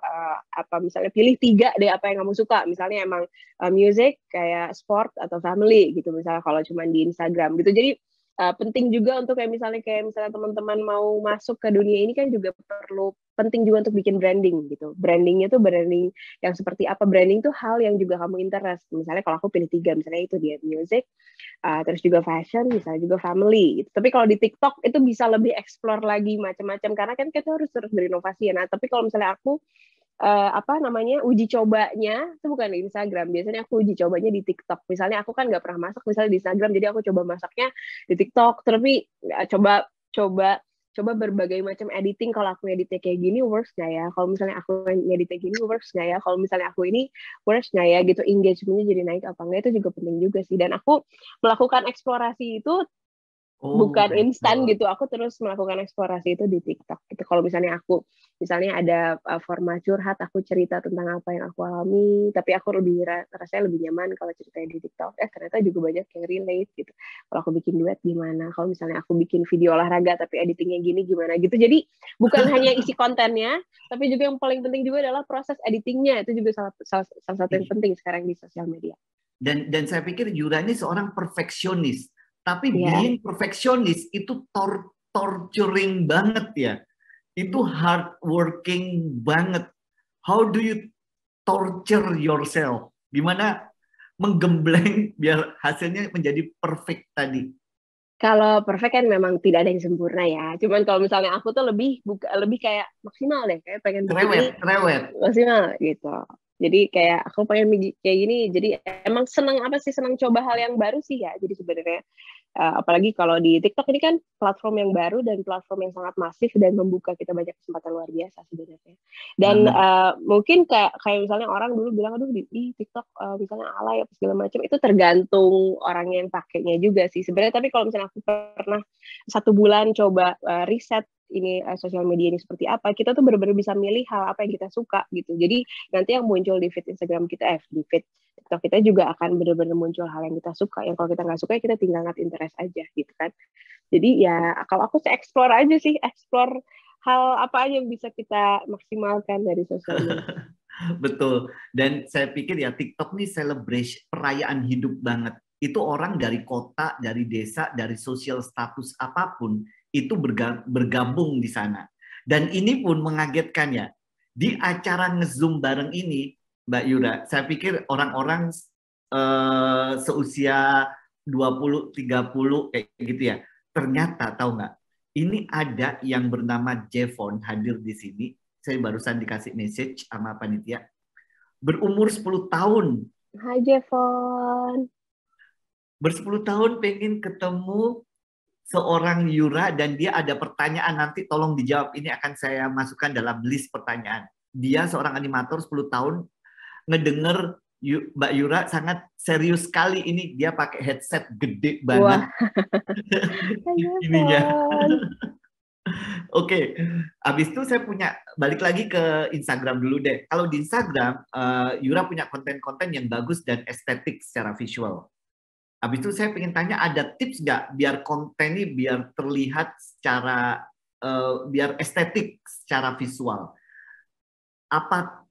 misalnya pilih 3 deh apa yang kamu suka. Misalnya emang music, kayak sport atau family gitu. Misalnya kalau cuma di Instagram gitu. Jadi penting juga untuk kayak misalnya teman-teman mau masuk ke dunia ini kan juga penting juga untuk bikin branding gitu. Brandingnya tuh branding yang seperti apa? Branding tuh hal yang juga kamu interest. Misalnya kalau aku pilih 3, misalnya itu dia music, terus juga fashion, misalnya juga family gitu. Tapi kalau di TikTok itu bisa lebih explore lagi macam-macam karena kan kita harus terus berinovasi ya. Nah, tapi kalau misalnya aku uji cobanya itu bukan di Instagram, biasanya aku uji cobanya di TikTok. Misalnya aku kan nggak pernah masak misalnya di Instagram, jadi aku coba masaknya di TikTok, tapi coba berbagai macam editing. Kalau aku editnya kayak gini works nggak ya, kalau misalnya aku editnya gini works nggak ya, kalau misalnya aku ini works nggak ya gitu, engagementnya jadi naik apa enggak, itu juga penting juga sih. Dan aku melakukan eksplorasi itu bukan instan gitu, aku terus melakukan eksplorasi itu di TikTok gitu. Kalau misalnya ada format curhat, aku cerita tentang apa yang aku alami, tapi aku rasanya lebih nyaman kalau ceritanya di TikTok. Ternyata juga banyak yang relate gitu. Kalau aku bikin duet gimana, kalau misalnya aku bikin video olahraga tapi editingnya gini gimana gitu. Jadi bukan hanya isi kontennya, tapi juga yang paling penting juga adalah proses editingnya. Itu juga salah satu yang penting sekarang di sosial media. Dan saya pikir Yura ini seorang perfeksionis. Tapi being perfectionist itu torturing banget ya. Itu hard working banget. How do you torture yourself? Gimana menggembleng biar hasilnya menjadi perfect tadi? Kalau perfect kan memang tidak ada yang sempurna ya. Cuman kalau misalnya aku tuh lebih kayak maksimal deh, kayak pengen begini maksimal gitu. Jadi kayak aku pengen kayak gini. Jadi emang senang coba hal yang baru sih ya. Jadi sebenarnya apalagi kalau di TikTok ini kan platform yang baru dan platform yang sangat masif dan membuka kita banyak kesempatan luar biasa sebenarnya. Dan mungkin kayak misalnya orang dulu bilang aduh di TikTok misalnya alay apa segala macam, itu tergantung orang yang pakainya juga sih sebenarnya. Tapi kalau misalnya aku pernah 1 bulan coba riset ini sosial media ini seperti apa, kita tuh benar-benar bisa milih hal apa yang kita suka gitu. Jadi nanti yang muncul di feed Instagram kita, di feed TikTok kita juga akan benar-benar muncul hal yang kita suka. Yang kalau kita nggak suka ya kita tinggal ngat interest aja gitu kan. Jadi ya kalau aku sih explore aja sih, explore hal apa aja yang bisa kita maksimalkan dari sosial media. Betul. Dan saya pikir ya TikTok nih celebration, perayaan hidup banget. Itu orang dari kota, dari desa, dari sosial status apapun itu bergabung di sana. Dan ini pun mengagetkan ya. Di acara nge-zoom bareng ini, Mbak Yura, saya pikir orang-orang seusia 20, 30 kayak gitu ya. Ternyata tahu nggak? Ini ada yang bernama Jevon hadir di sini. Saya barusan dikasih message sama panitia. Berumur 10 tahun. Hai Jevon. Ber-10 tahun pengen ketemu seorang Yura dan dia ada pertanyaan, nanti tolong dijawab. Ini akan saya masukkan dalam list pertanyaan. Dia seorang animator 10 tahun, ngedenger Mbak Yura sangat serius sekali. Ini dia pakai headset gede banget. Ininya. Oke, abis itu saya balik lagi ke Instagram dulu deh. Kalau di Instagram, Yura punya konten-konten yang bagus dan estetik secara visual. Habis itu saya pengen tanya, ada tips nggak biar konten ini biar terlihat secara, biar estetik secara visual? Apa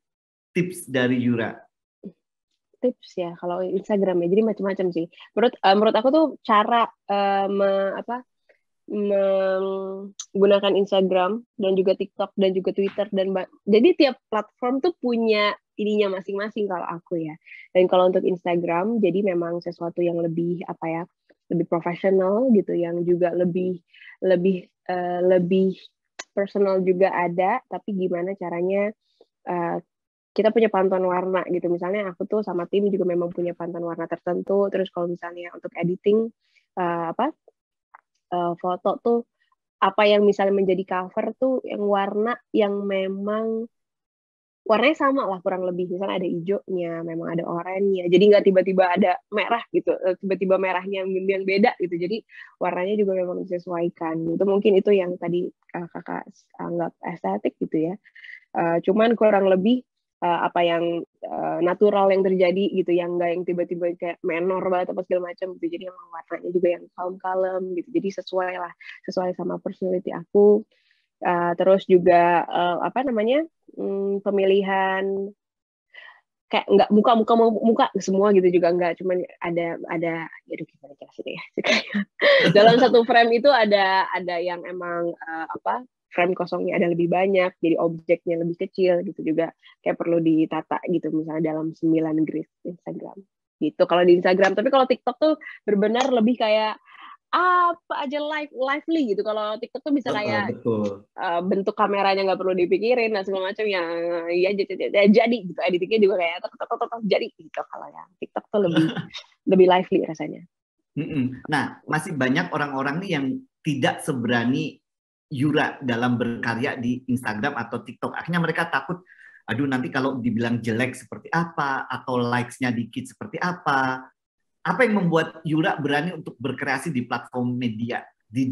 tips dari Yura? Tips ya, kalau Instagram ya, jadi macam-macam sih. Menurut aku tuh cara menggunakan Instagram dan juga TikTok dan juga Twitter jadi tiap platform tuh punya ininya masing-masing kalau aku ya. Dan kalau untuk Instagram jadi memang sesuatu yang lebih lebih profesional gitu, yang juga lebih personal juga ada, tapi gimana caranya kita punya pantauan warna gitu. Misalnya aku tuh sama tim juga memang punya pantauan warna tertentu. Terus kalau misalnya untuk editing foto tuh apa yang misalnya menjadi cover tuh yang warna yang memang warnanya sama lah kurang lebih. Misalnya ada hijaunya, memang ada oranye, jadi nggak tiba-tiba ada merah gitu, tiba-tiba merahnya yang beda gitu. Jadi warnanya juga memang disesuaikan gitu. Mungkin itu yang tadi kakak anggap estetik gitu ya. Cuman kurang lebih apa yang natural yang terjadi gitu, yang nggak yang tiba-tiba kayak menor banget apa segala macam gitu. Jadi emang warnanya juga yang kalem-kalem gitu. Jadi sesuai sama personality aku. Terus juga pemilihan kayak nggak muka semua gitu juga nggak, cuman ada aduh gimana jelasin ya. Dalam satu frame itu ada yang emang frame kosongnya ada lebih banyak, jadi objeknya lebih kecil gitu, juga kayak perlu ditata gitu, misalnya dalam 9 grid Instagram gitu kalau di Instagram. Tapi kalau TikTok tuh benar-benar lebih kayak apa aja lively gitu. Kalau TikTok tuh bisa kayak bentuk kameranya nggak perlu dipikirin dan segala macam, yang ya jadi gitu, editingnya juga kayak jadi gitu. Kalau yang TikTok tuh lebih lively rasanya. Nah, masih banyak orang-orang nih yang tidak seberani Yura dalam berkarya di Instagram atau TikTok. Akhirnya mereka takut, aduh nanti kalau dibilang jelek seperti apa, atau likes-nya dikit seperti apa. Apa yang membuat Yura berani untuk berkreasi di platform media, di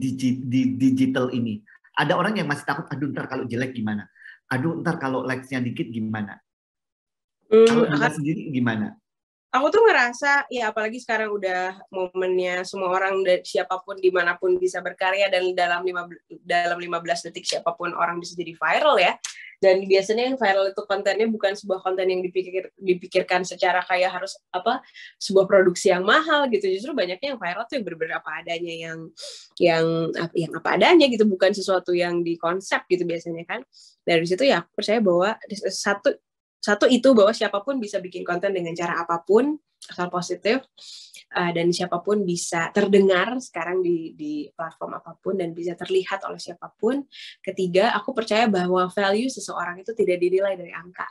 digital ini? Ada orang yang masih takut, aduh ntar kalau jelek gimana? Aduh ntar kalau likes-nya dikit gimana? Kalau Yura sendiri gimana? Aku tuh ngerasa, ya apalagi sekarang udah momennya semua orang, siapapun dimanapun bisa berkarya, dan dalam 15 detik siapapun orang bisa jadi viral ya. Dan biasanya yang viral itu kontennya bukan sebuah konten yang dipikirkan secara kayak harus sebuah produksi yang mahal gitu. Justru banyaknya yang viral tuh yang benar-benar apa adanya, yang apa adanya gitu, bukan sesuatu yang dikonsep gitu biasanya kan. Dari situ ya aku percaya bahwa satu itu bahwa siapapun bisa bikin konten dengan cara apapun asal positif, dan siapapun bisa terdengar sekarang di platform apapun dan bisa terlihat oleh siapapun. Ketiga, aku percaya bahwa value seseorang itu tidak dinilai dari angka.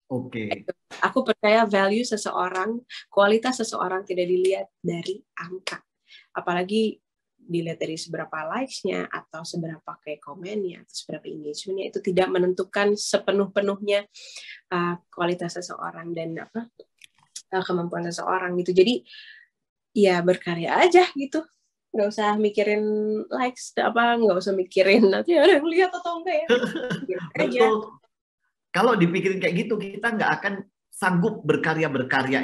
Oke. Aku percaya value seseorang, kualitas seseorang tidak dilihat dari angka. Apalagi dilihat dari seberapa likes-nya atau seberapa kayak komennya atau seberapa engagement-nya, itu tidak menentukan sepenuh-penuhnya kualitas seseorang dan kemampuan seseorang gitu. Jadi ya berkarya aja gitu, nggak usah mikirin likes nggak usah mikirin nanti ada yang lihat atau enggak ya. Betul. Kalau dipikirin kayak gitu, kita nggak akan sanggup berkarya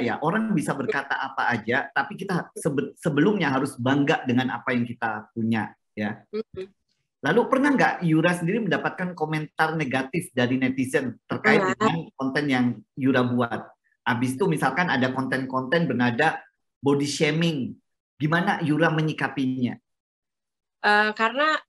ya. Orang bisa berkata apa aja, tapi kita sebelumnya harus bangga dengan apa yang kita punya ya. Lalu pernah nggak Yura sendiri mendapatkan komentar negatif dari netizen terkait dengan konten yang Yura buat? Habis itu misalkan ada konten-konten bernada body shaming, gimana Yura menyikapinya? Karena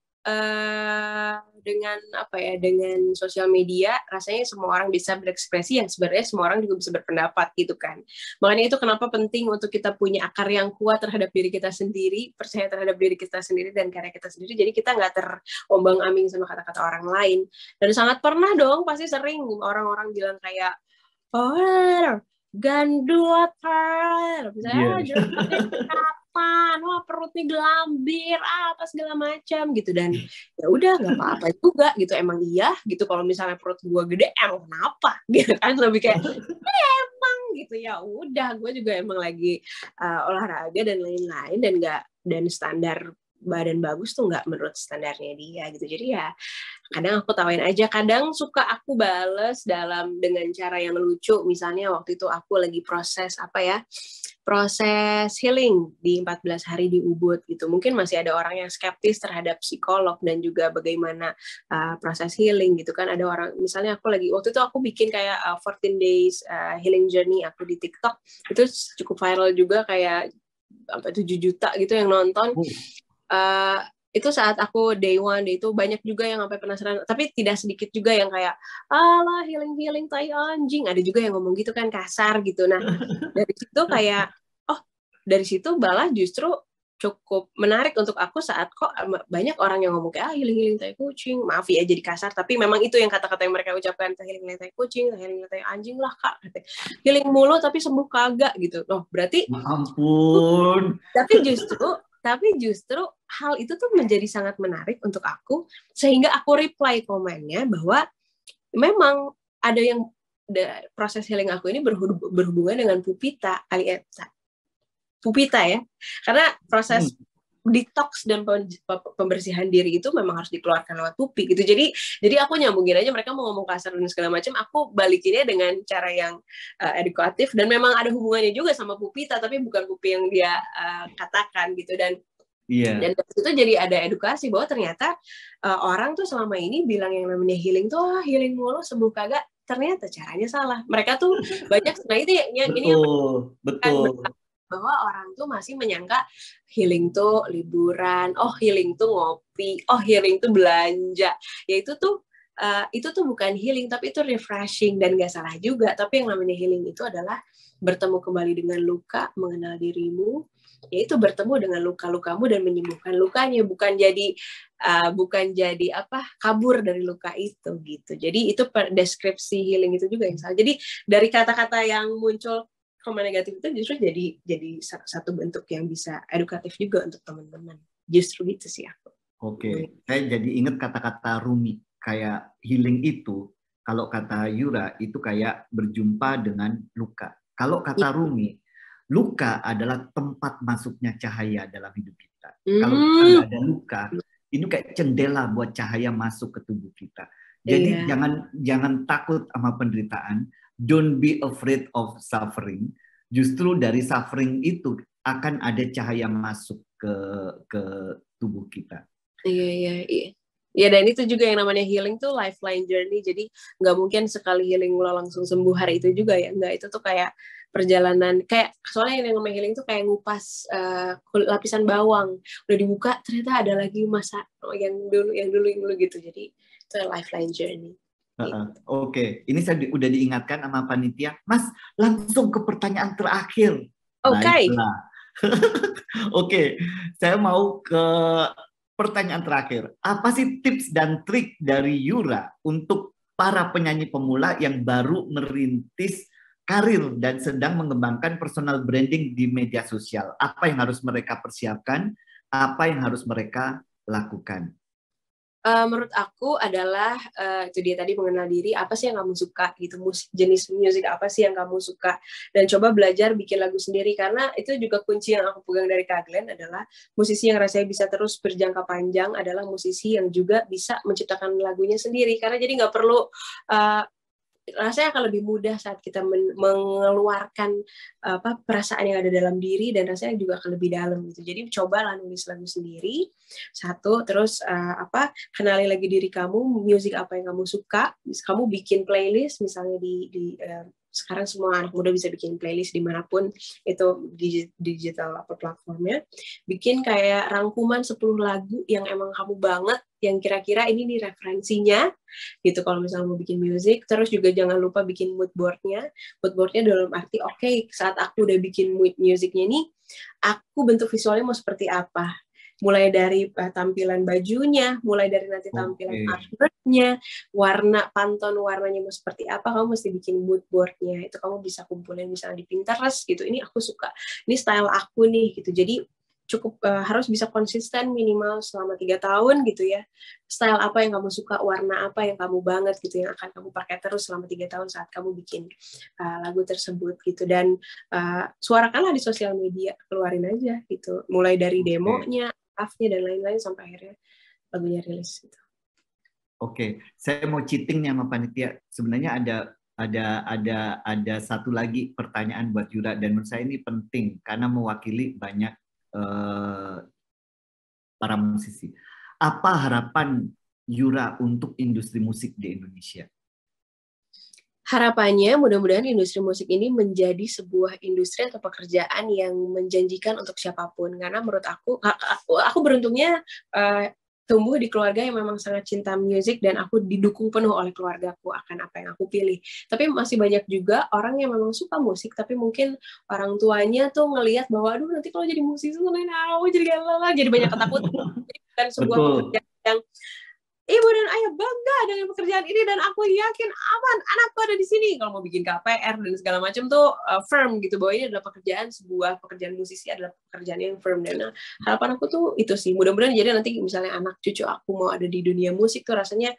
dengan sosial media rasanya semua orang bisa berekspresi, yang sebenarnya semua orang juga bisa berpendapat gitu kan. Makanya itu kenapa penting untuk kita punya akar yang kuat terhadap diri kita sendiri, percaya terhadap diri kita sendiri dan karya kita sendiri, jadi kita nggak terombang-ambing sama kata-kata orang lain. Dan sangat pernah dong, pasti sering orang-orang bilang kayak, gandul, misalnya kapan, wah perutnya gelambir, apa segala macam gitu. Dan ya udah nggak apa-apa juga gitu, emang iya gitu, kalau misalnya perut gue gede emang kenapa gitu kan, lebih kayak emang gitu, ya udah gue juga emang lagi olahraga dan lain-lain, dan standar badan bagus tuh nggak menurut standarnya dia gitu. Jadi ya kadang aku tawain aja, kadang suka aku bales dengan cara yang lucu. Misalnya waktu itu aku lagi proses healing di 14 hari di Ubud gitu. Mungkin masih ada orang yang skeptis terhadap psikolog dan juga bagaimana proses healing gitu kan. Ada orang, misalnya waktu itu aku bikin kayak 14 days healing journey aku di TikTok. Itu cukup viral juga, kayak sampai 7 juta gitu yang nonton. Itu saat aku day 1 itu banyak juga yang sampai penasaran, tapi tidak sedikit juga yang kayak alah healing tai anjing, ada juga yang ngomong gitu kan, kasar gitu. Nah dari situ kayak dari situ malah justru cukup menarik untuk aku saat kok banyak orang yang ngomong kayak healing tai kucing, maaf ya jadi kasar, tapi memang itu yang kata-kata yang mereka ucapkan, healing tai kucing, healing tai anjing lah kak, healing mulu tapi sembuh kagak gitu. Loh berarti ampun. Tapi justru hal itu tuh menjadi sangat menarik untuk aku, sehingga aku reply komennya bahwa memang ada yang proses healing aku ini berhubungan dengan Pupita ya, karena proses detox dan pembersihan diri itu memang harus dikeluarkan lewat pupi gitu. Jadi aku nyambungin aja, mereka mau ngomong kasar dan segala macam, aku balikinnya dengan cara yang edukatif, dan memang ada hubungannya juga sama Pupita, tapi bukan pupi yang dia katakan gitu. Dan dan dari situ jadi ada edukasi bahwa ternyata orang tuh selama ini bilang yang namanya healing tuh healing mulu sembuh kagak, ternyata caranya salah. Mereka tuh banyak, nah itu yang ini yang Betul. bahwa orang tuh masih menyangka healing tuh liburan, oh healing tuh ngopi, oh healing tuh belanja. Ya itu tuh bukan healing, tapi itu refreshing, dan gak salah juga. Tapi yang namanya healing itu adalah bertemu kembali dengan luka, mengenal dirimu, yaitu bertemu dengan luka-lukamu dan menyembuhkan lukanya, bukan jadi kabur dari luka itu gitu. Jadi itu deskripsi healing itu juga yang salah. Jadi dari kata-kata yang muncul komen negatif itu justru jadi satu bentuk yang bisa edukatif juga untuk teman-teman. Justru gitu sih aku. Oke, saya jadi ingat kata-kata Rumi, kayak healing itu, kalau kata Yura itu kayak berjumpa dengan luka. Kalau kata Rumi, luka adalah tempat masuknya cahaya dalam hidup kita. Kalau kita nggak ada luka, ini kayak jendela buat cahaya masuk ke tubuh kita. Jadi jangan takut sama penderitaan. Don't be afraid of suffering. Justru dari suffering itu akan ada cahaya masuk ke tubuh kita. Iya. Ya, dan itu juga yang namanya healing tuh lifeline journey. Jadi nggak mungkin sekali healing lo langsung sembuh hari itu juga ya. Nggak, itu tuh kayak perjalanan. Kayak soalnya yang namanya healing tuh kayak ngupas lapisan bawang. Udah dibuka ternyata ada lagi masa yang dulu gitu. Jadi itu lifeline journey. Oke, ini saya udah diingatkan sama panitia, Mas, langsung ke pertanyaan terakhir. Oke, saya mau ke pertanyaan terakhir. Apa sih tips dan trik dari Yura untuk para penyanyi pemula yang baru merintis karir dan sedang mengembangkan personal branding di media sosial? Apa yang harus mereka persiapkan? Apa yang harus mereka lakukan? Menurut aku adalah itu dia tadi, mengenal diri, apa sih yang kamu suka gitu, jenis musik apa sih yang kamu suka, dan coba belajar bikin lagu sendiri, karena itu juga kunci yang aku pegang dari Kak Glenn adalah musisi yang rasanya bisa terus berjangka panjang adalah musisi yang juga bisa menciptakan lagunya sendiri, karena jadi nggak perlu rasanya akan lebih mudah saat kita mengeluarkan perasaan yang ada dalam diri, dan rasanya juga akan lebih dalam gitu. Jadi cobalah nulis lagu sendiri satu, terus kenali lagi diri kamu, musik apa yang kamu suka, kamu bikin playlist misalnya sekarang semua anak muda bisa bikin playlist dimanapun itu digital platformnya, bikin kayak rangkuman 10 lagu yang emang kamu banget, yang kira-kira ini nih referensinya gitu kalau misalnya mau bikin musik. Terus juga jangan lupa bikin mood boardnya dalam arti saat aku udah bikin mood musiknya nih, aku bentuk visualnya mau seperti apa, mulai dari tampilan bajunya, mulai dari nanti tampilan artworknya, warna pantun warnanya mau seperti apa, kamu mesti bikin mood boardnya. Itu kamu bisa kumpulin misalnya di Pinterest gitu, ini aku suka, ini style aku nih gitu. Jadi cukup harus bisa konsisten minimal selama 3 tahun gitu ya. Style apa yang kamu suka, warna apa yang kamu banget gitu, yang akan kamu pakai terus selama 3 tahun saat kamu bikin lagu tersebut gitu. Dan suarakanlah di sosial media, keluarin aja gitu. Mulai dari demonya, dan lain-lain sampai akhirnya lagunya rilis gitu. Oke, saya mau cheating nih sama panitia. Sebenarnya ada satu lagi pertanyaan buat Yura, dan menurut saya ini penting karena mewakili banyak para musisi. Apa harapan Yura untuk industri musik di Indonesia? Harapannya mudah-mudahan industri musik ini menjadi sebuah industri atau pekerjaan yang menjanjikan untuk siapapun. Karena menurut aku beruntungnya tumbuh di keluarga yang memang sangat cinta musik, dan aku didukung penuh oleh keluargaku akan apa yang aku pilih. Tapi masih banyak juga orang yang memang suka musik, tapi mungkin orang tuanya tuh ngelihat bahwa aduh nanti kalau jadi musisi jadi banyak ketakutan. Jadi bukan sebuah pekerjaan yang ibu dan ayah bangga dengan pekerjaan ini, dan aku yakin aman, anakku ada di sini. Kalau mau bikin KPR dan segala macam tuh firm gitu, bahwa ini adalah sebuah pekerjaan musisi adalah pekerjaan yang firm. Dan harapan aku tuh itu sih, mudah-mudahan jadi nanti misalnya anak cucu aku mau ada di dunia musik tuh rasanya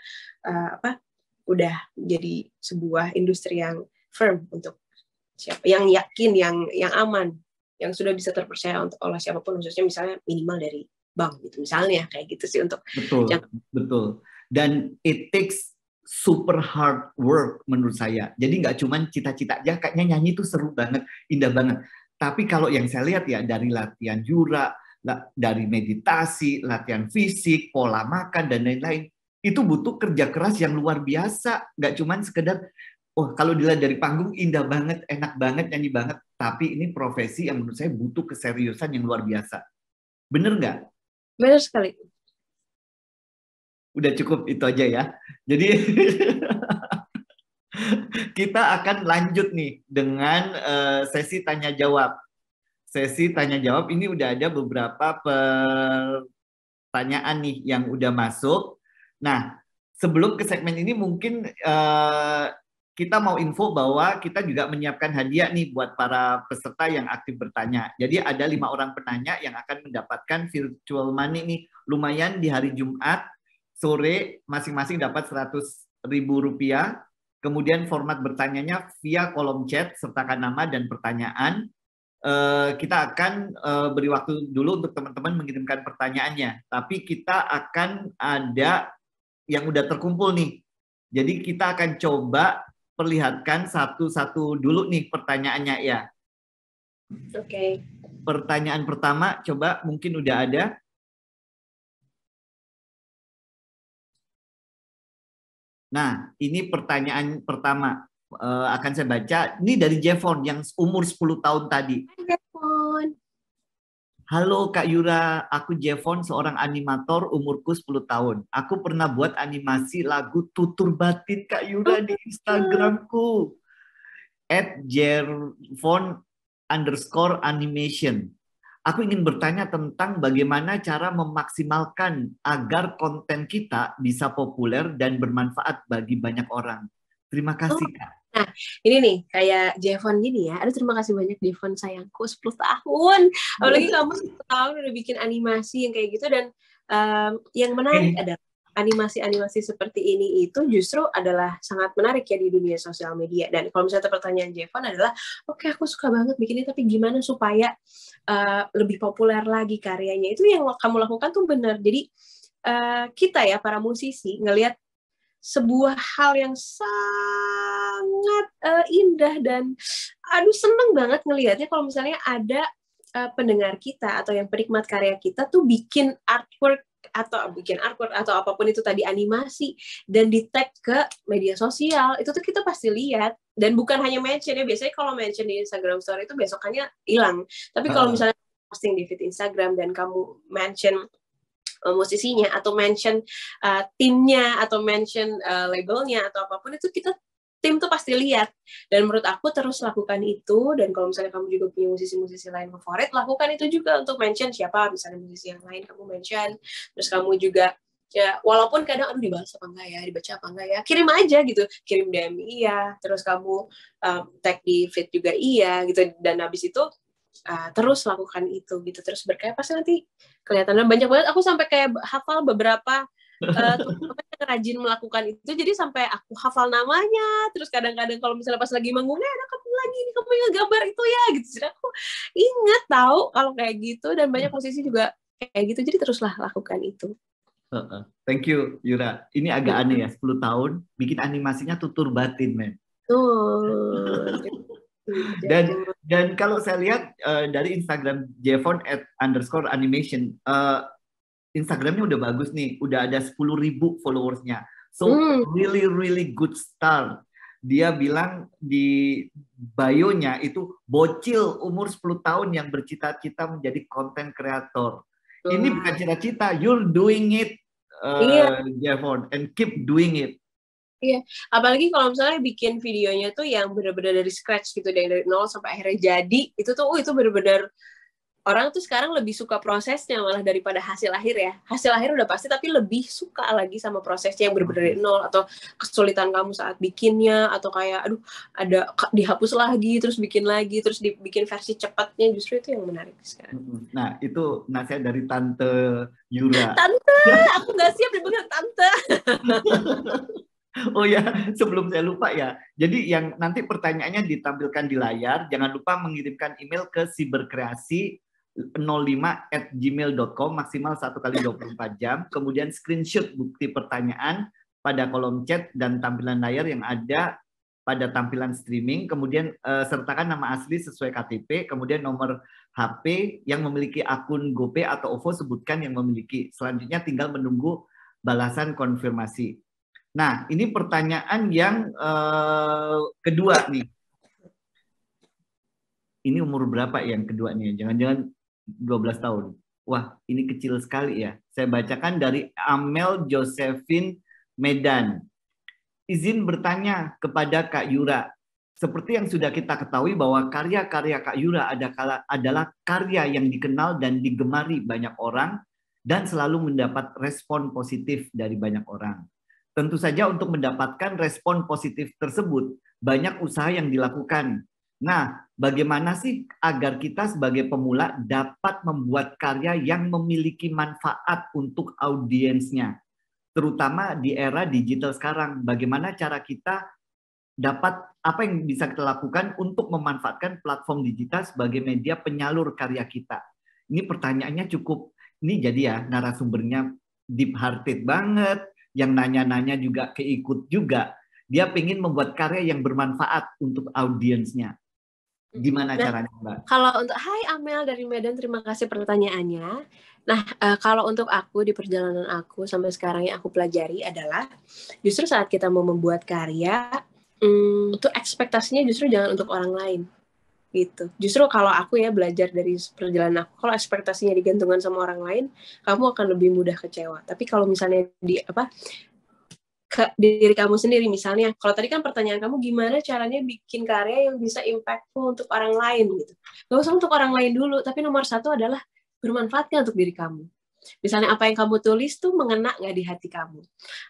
udah jadi sebuah industri yang firm untuk siapa, yang yakin, yang aman, yang sudah bisa terpercaya oleh siapapun, khususnya misalnya minimal dari bank gitu misalnya, kayak gitu sih untuk betul. Dan it takes super hard work menurut saya. Jadi nggak cuma cita-cita aja, kayaknya nyanyi itu seru banget, indah banget. Tapi kalau yang saya lihat ya dari latihan Yura, dari meditasi, latihan fisik, pola makan dan lain-lain, itu butuh kerja keras yang luar biasa. Nggak cuma sekedar oh kalau dilihat dari panggung indah banget, enak banget, nyanyi banget, tapi ini profesi yang menurut saya butuh keseriusan yang luar biasa. Bener nggak? Benar sekali. Udah cukup itu aja ya. Jadi kita akan lanjut nih dengan sesi tanya jawab. Sesi tanya jawab ini udah ada beberapa pertanyaan nih yang udah masuk. Nah, sebelum ke segmen ini mungkin kita mau info bahwa kita juga menyiapkan hadiah nih buat para peserta yang aktif bertanya. Jadi ada 5 orang penanya yang akan mendapatkan virtual money nih. Lumayan di hari Jumat sore masing-masing dapat Rp100.000. Kemudian format bertanyanya via kolom chat, sertakan nama dan pertanyaan. Kita akan beri waktu dulu untuk teman-teman mengirimkan pertanyaannya. Tapi kita akan ada yang udah terkumpul nih. Jadi kita akan coba perlihatkan satu-satu dulu nih pertanyaannya ya. Oke. Pertanyaan pertama, coba mungkin udah ada. Nah, ini pertanyaan pertama. Akan saya baca. Ini dari Jevon yang umur 10 tahun tadi. Hai Jevon. Halo Kak Yura, aku Jevon, seorang animator, umurku 10 tahun. Aku pernah buat animasi lagu Tutur Batin Kak Yura di Instagramku. @Jevon_animation. Aku ingin bertanya tentang bagaimana cara memaksimalkan agar konten kita bisa populer dan bermanfaat bagi banyak orang. Terima kasih, Kak. Nah, ini nih, kayak Jevon gini ya. Aduh, terima kasih banyak Jevon sayangku, 10 tahun. Apalagi kamu 10 tahun udah bikin animasi yang kayak gitu. Dan yang menarik adalah animasi-animasi seperti ini itu justru adalah sangat menarik ya di dunia sosial media. Dan kalau misalnya pertanyaan Jevon adalah, oke, aku suka banget bikinnya, tapi gimana supaya lebih populer lagi karyanya? Itu yang kamu lakukan tuh benar. Jadi kita ya, para musisi, ngelihat sebuah hal yang sangat indah dan aduh seneng banget ngelihatnya kalau misalnya ada pendengar kita atau yang penikmat karya kita tuh bikin artwork atau apapun itu tadi animasi dan di tag ke media sosial, itu tuh kita pasti lihat. Dan bukan hanya mention ya, biasanya kalau mention di Instagram story itu besokannya hilang. Tapi kalau misalnya posting di feed Instagram dan kamu mention musisinya atau mention timnya atau mention labelnya atau apapun itu, kita tim tuh pasti lihat. Dan menurut aku terus lakukan itu. Dan kalau misalnya kamu juga punya musisi-musisi lain favorit, lakukan itu juga untuk mention siapa misalnya musisi yang lain kamu mention. Terus kamu juga ya, walaupun kadang aduh dibalas apa enggak ya, dibaca apa enggak ya, kirim aja gitu, kirim DM iya, terus kamu tag di feed juga iya gitu. Dan habis itu terus lakukan itu gitu, terus berkarya pasti nanti kelihatan. Dan banyak banget, aku sampai kayak hafal beberapa teman yang rajin melakukan itu, jadi sampai aku hafal namanya. Terus kadang-kadang kalau misalnya pas lagi manggungnya, ada kamu lagi nih, kamu yang gambar itu ya gitu, jadi aku ingat tahu kalau kayak gitu. Dan banyak posisi juga kayak gitu, jadi teruslah lakukan itu. Thank you Yura. Ini agak aneh ya, 10 tahun bikin animasinya Tutur Batin, men. Dan kalau saya lihat dari Instagram Jevon @_animation, Instagramnya udah bagus nih, udah ada 10.000 followersnya. So really good start. Dia bilang di bio-nya itu bocil umur 10 tahun yang bercita-cita menjadi content creator. Ini bukan cita-cita, you're doing it, Jevon, and keep doing it. Iya, apalagi kalau misalnya bikin videonya tuh yang benar-benar dari scratch gitu, dari nol sampai akhirnya jadi, itu tuh itu benar-benar orang tuh sekarang lebih suka prosesnya malah daripada hasil akhir ya. Hasil akhir udah pasti, tapi lebih suka lagi sama prosesnya yang benar-benar dari nol, atau kesulitan kamu saat bikinnya, atau kayak aduh ada dihapus lagi terus bikin lagi terus dibikin versi cepatnya, justru itu yang menarik sekarang. Nah, itu nasihat dari Tante Yura. Tante, aku nggak siap dipanggil Tante. Oh ya, sebelum saya lupa ya. Jadi yang nanti pertanyaannya ditampilkan di layar, jangan lupa mengirimkan email ke cyberkreasi05@gmail.com maksimal 1 kali 24 jam. Kemudian screenshot bukti pertanyaan pada kolom chat dan tampilan layar yang ada pada tampilan streaming. Kemudian sertakan nama asli sesuai KTP, kemudian nomor HP yang memiliki akun GoPay atau OVO sebutkan yang memiliki. Selanjutnya tinggal menunggu balasan konfirmasi. Nah, ini pertanyaan yang kedua nih. Ini umur berapa yang kedua nih? Jangan-jangan 12 tahun. Wah, ini kecil sekali ya. Saya bacakan dari Amel Josephine Medan. Izin bertanya kepada Kak Yura. Seperti yang sudah kita ketahui bahwa karya-karya Kak Yura adalah karya yang dikenal dan digemari banyak orang dan selalu mendapat respon positif dari banyak orang. Tentu saja untuk mendapatkan respon positif tersebut, banyak usaha yang dilakukan. Nah, bagaimana sih agar kita sebagai pemula dapat membuat karya yang memiliki manfaat untuk audiensnya? Terutama di era digital sekarang, bagaimana cara kita dapat, apa yang bisa kita lakukan untuk memanfaatkan platform digital sebagai media penyalur karya kita? Ini pertanyaannya cukup, ini jadi ya narasumbernya deep hearted banget, yang nanya-nanya juga keikut juga. Dia pengen membuat karya yang bermanfaat untuk audiensnya. Gimana caranya, Mbak? Kalau untuk Hai Amel dari Medan, terima kasih pertanyaannya. Nah, kalau untuk aku di perjalanan aku sampai sekarang yang aku pelajari adalah justru saat kita mau membuat karya, tuh ekspektasinya justru jangan untuk orang lain. Gitu. Justru kalau aku ya belajar dari perjalanan aku, kalau ekspektasinya digantungkan sama orang lain, kamu akan lebih mudah kecewa. Tapi kalau misalnya ke diri kamu sendiri, misalnya kalau tadi kan pertanyaan kamu gimana caranya bikin karya yang bisa impactful untuk orang lain gitu, gak usah untuk orang lain dulu, tapi nomor satu adalah bermanfaatkan untuk diri kamu. Misalnya apa yang kamu tulis tuh mengena nggak di hati kamu?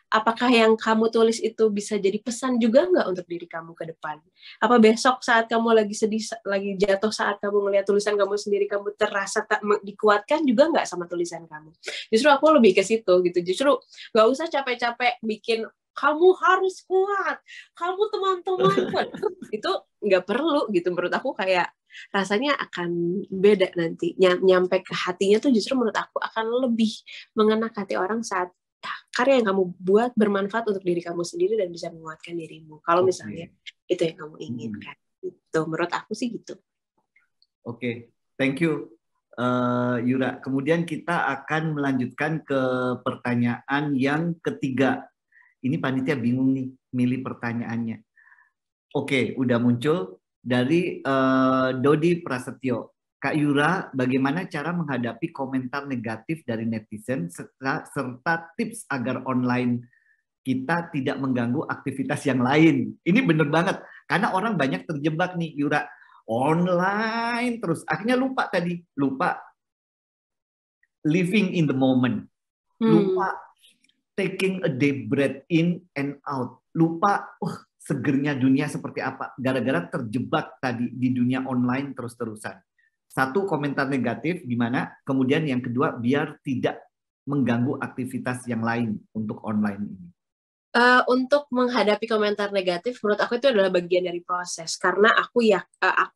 Apakah yang kamu tulis itu bisa jadi pesan juga nggak untuk diri kamu ke depan? Apa besok saat kamu lagi sedih, lagi jatuh, saat kamu melihat tulisan kamu sendiri, kamu terasa tak dikuatkan juga nggak sama tulisan kamu? Justru aku lebih ke situ gitu. Justru nggak usah capek-capek bikin kamu harus kuat, kamu teman-teman itu nggak perlu gitu. Menurut aku kayak rasanya akan beda nanti, nyampe ke hatinya tuh justru menurut aku akan lebih mengena hati orang saat karya yang kamu buat bermanfaat untuk diri kamu sendiri dan bisa menguatkan dirimu. Kalau misalnya itu yang kamu inginkan, itu menurut aku sih gitu. Oke, thank you Yura. Kemudian kita akan melanjutkan ke pertanyaan yang ketiga. Ini panitia bingung nih milih pertanyaannya. Oke, udah muncul dari Dodi Prasetyo. Kak Yura, bagaimana cara menghadapi komentar negatif dari netizen serta tips agar online kita tidak mengganggu aktivitas yang lain? Ini bener banget, karena orang banyak terjebak nih Yura, online terus akhirnya lupa living in the moment, lupa taking a deep breath in and out, lupa segernya dunia seperti apa, gara-gara terjebak tadi di dunia online terus-terusan. Satu, komentar negatif gimana, kemudian yang kedua, biar tidak mengganggu aktivitas yang lain untuk online ini. Untuk menghadapi komentar negatif, menurut aku itu adalah bagian dari proses. Karena aku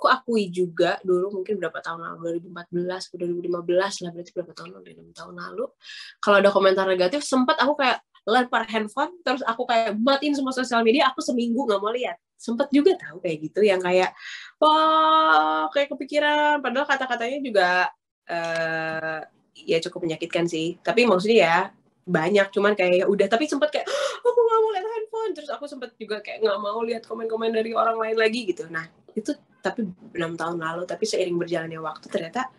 akui juga dulu, mungkin berapa tahun lalu, 2014, 2015 lah, berarti berapa tahun lalu, 6 tahun lalu, kalau ada komentar negatif, sempat aku kayak lempar handphone, terus aku kayak matiin semua sosial media, aku seminggu nggak mau lihat. Sempat juga tahu kayak gitu, yang kayak, wah, kayak kepikiran, padahal kata-katanya juga ya cukup menyakitkan sih. Tapi maksudnya ya, banyak, cuman kayak ya udah, tapi sempat kayak aku nggak mau lihat handphone, terus aku sempat juga kayak nggak mau lihat komen-komen dari orang lain lagi gitu. Nah itu tapi 6 tahun lalu, tapi seiring berjalannya waktu ternyata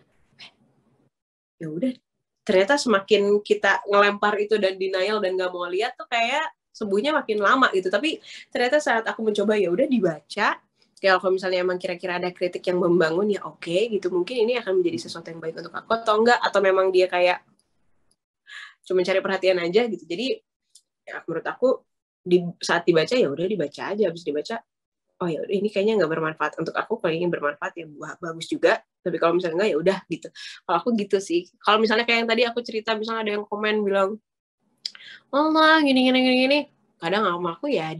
ya udah, ternyata semakin kita ngelempar itu dan denial dan nggak mau lihat tuh kayak sembuhnya makin lama gitu. Tapi ternyata saat aku mencoba ya udah dibaca, kayak kalau misalnya emang kira-kira ada kritik yang membangun ya oke, gitu, mungkin ini akan menjadi sesuatu yang baik untuk aku atau enggak, atau memang dia kayak cuma cari perhatian aja gitu. Jadi ya, menurut aku saat dibaca ya udah dibaca aja, habis dibaca oh ya ini kayaknya nggak bermanfaat untuk aku, kalau ingin bermanfaat ya bagus juga, tapi kalau misalnya enggak ya udah gitu. Kalau aku gitu sih. Kalau misalnya kayak yang tadi aku cerita, misalnya ada yang komen bilang Allah gini, kadang sama aku ya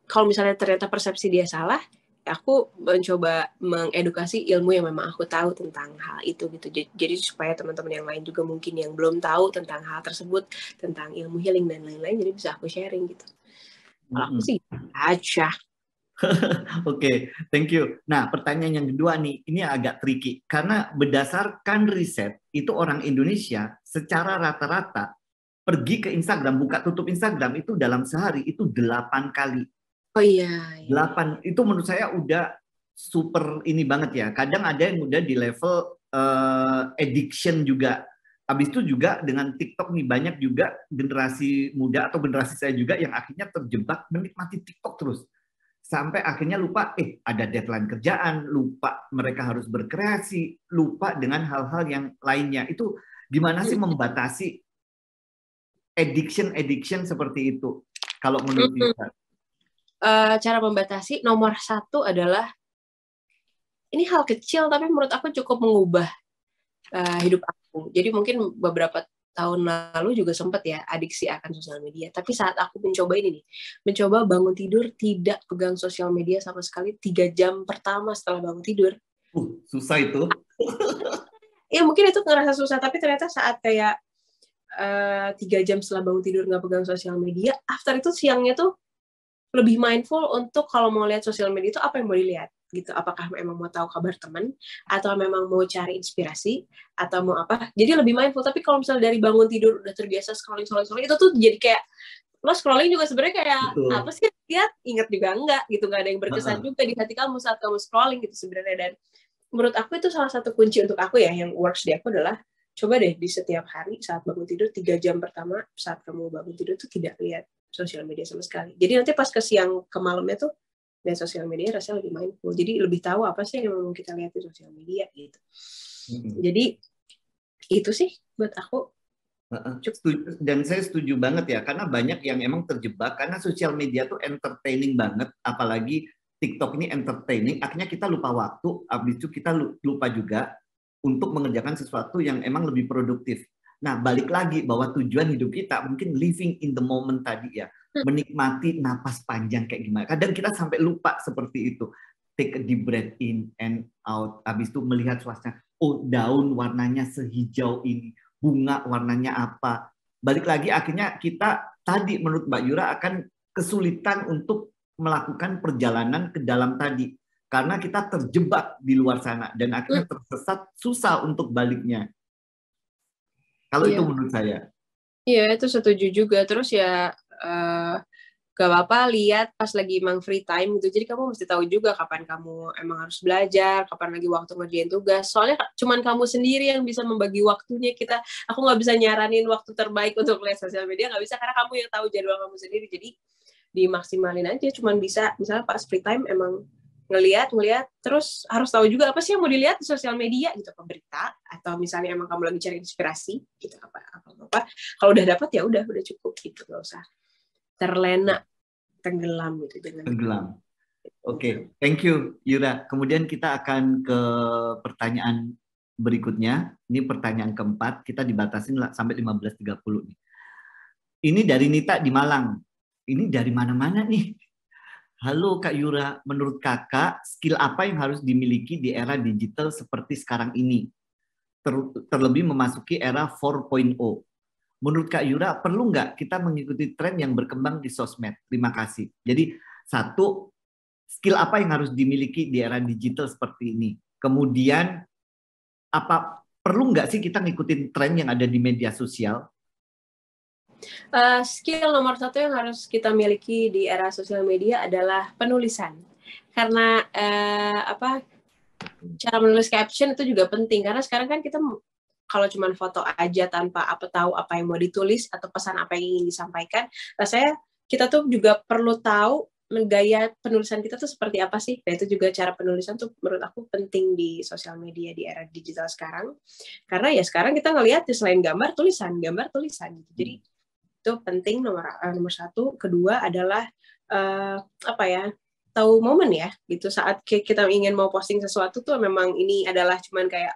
kalau misalnya ternyata persepsi dia salah, aku mencoba mengedukasi ilmu yang memang aku tahu tentang hal itu gitu. Jadi supaya teman-teman yang lain juga mungkin yang belum tahu tentang hal tersebut, tentang ilmu healing dan lain-lain, jadi bisa aku sharing gitu. Kalau aku sih aja. Oke, thank you. Nah, pertanyaan yang kedua nih, ini agak tricky karena berdasarkan riset itu orang Indonesia secara rata-rata pergi ke Instagram, buka tutup Instagram itu dalam sehari itu 8 kali. Oh iya. 8 itu menurut saya udah super ini banget ya. Kadang ada yang udah di level addiction juga. Habis itu juga dengan TikTok nih banyak juga generasi muda atau generasi saya juga yang akhirnya terjebak menikmati TikTok terus. Sampai akhirnya lupa ada deadline kerjaan, lupa mereka harus berkreasi, lupa dengan hal-hal yang lainnya. Itu gimana sih membatasi addiction seperti itu? Kalau menurut kita? Cara membatasi nomor 1 adalah ini hal kecil tapi menurut aku cukup mengubah hidup aku. Jadi mungkin beberapa tahun lalu juga sempat ya adiksi akan sosial media. Tapi saat aku mencoba ini nih, mencoba bangun tidur tidak pegang sosial media sama sekali 3 jam pertama setelah bangun tidur. Susah itu. Ya mungkin itu ngerasa susah, tapi ternyata saat kayak 3 jam setelah bangun tidur nggak pegang sosial media, after itu siangnya tuh lebih mindful untuk kalau mau lihat sosial media itu apa yang mau dilihat gitu. Apakah memang mau tahu kabar teman, atau memang mau cari inspirasi, atau mau apa. Jadi lebih mindful. Tapi kalau misalnya dari bangun tidur udah terbiasa scrolling, itu tuh jadi kayak lo scrolling juga sebenarnya kayak apa sih lihat, ingat juga enggak gitu, nggak ada yang berkesan juga di hati kamu saat kamu scrolling gitu sebenarnya. Dan menurut aku itu salah satu kunci untuk aku ya, yang works di aku adalah coba deh di setiap hari saat bangun tidur 3 jam pertama saat kamu bangun tidur tuh tidak lihat sosial media sama sekali. Jadi nanti pas ke siang ke malamnya tuh lihat sosial media rasanya lebih mindful. Jadi lebih tahu apa sih yang mau kita lihat di sosial media gitu. Jadi itu sih buat aku. Dan saya setuju banget ya, karena banyak yang emang terjebak karena sosial media tuh entertaining banget, apalagi TikTok ini entertaining, akhirnya kita lupa waktu, habis itu kita lupa juga untuk mengerjakan sesuatu yang emang lebih produktif. Nah, balik lagi bahwa tujuan hidup kita mungkin living in the moment tadi ya, menikmati napas panjang kayak gimana. Kadang kita sampai lupa seperti itu. Take a deep breath in and out. Habis itu melihat suasana, oh daun warnanya sehijau ini, bunga warnanya apa. Balik lagi akhirnya kita tadi menurut Mbak Yura akan kesulitan untuk melakukan perjalanan ke dalam tadi. Karena kita terjebak di luar sana dan akhirnya tersesat, susah untuk baliknya. Kalau itu menurut saya. Iya, itu setuju juga. Terus ya gak apa-apa lihat pas lagi emang free time gitu. Jadi kamu mesti tahu juga kapan kamu emang harus belajar, kapan lagi waktu ngerjain tugas. Soalnya cuman kamu sendiri yang bisa membagi waktunya. Aku nggak bisa nyaranin waktu terbaik untuk lihat sosial media, nggak bisa, karena kamu yang tahu jadwal kamu sendiri. Jadi dimaksimalin aja. Cuman bisa misalnya pas free time emang ngelihat terus harus tahu juga apa sih yang mau dilihat di sosial media gitu, apa berita atau misalnya emang kamu lagi cari inspirasi gitu, apa kalau udah dapat ya udah cukup gitu, nggak usah terlena tenggelam gitu, jangan tenggelam. Oke, thank you Yura. Kemudian kita akan ke pertanyaan berikutnya. Ini pertanyaan keempat, kita dibatasin sampai 15.30 nih. Ini dari Nita di Malang. Ini dari mana-mana nih. Halo Kak Yura, menurut kakak skill apa yang harus dimiliki di era digital seperti sekarang ini? Terlebih memasuki era 4.0. Menurut Kak Yura, perlu nggak kita mengikuti tren yang berkembang di sosmed? Terima kasih. Jadi satu, skill apa yang harus dimiliki di era digital seperti ini? Kemudian, perlu nggak sih kita ngikutin tren yang ada di media sosial? Skill nomor 1 yang harus kita miliki di era sosial media adalah penulisan. Karena cara menulis caption itu juga penting. Karena sekarang kan kita kalau cuma foto aja tanpa tahu apa yang mau ditulis atau pesan apa yang ingin disampaikan, rasanya kita tuh juga perlu tahu gaya penulisan kita tuh seperti apa sih. Dan itu juga cara penulisan tuh menurut aku penting di sosial media di era digital sekarang. Karena ya sekarang kita ngelihat selain gambar tulisan gitu. Jadi itu penting nomor 1. Kedua adalah tahu momen ya gitu, saat kita ingin mau posting sesuatu tuh memang ini adalah cuman kayak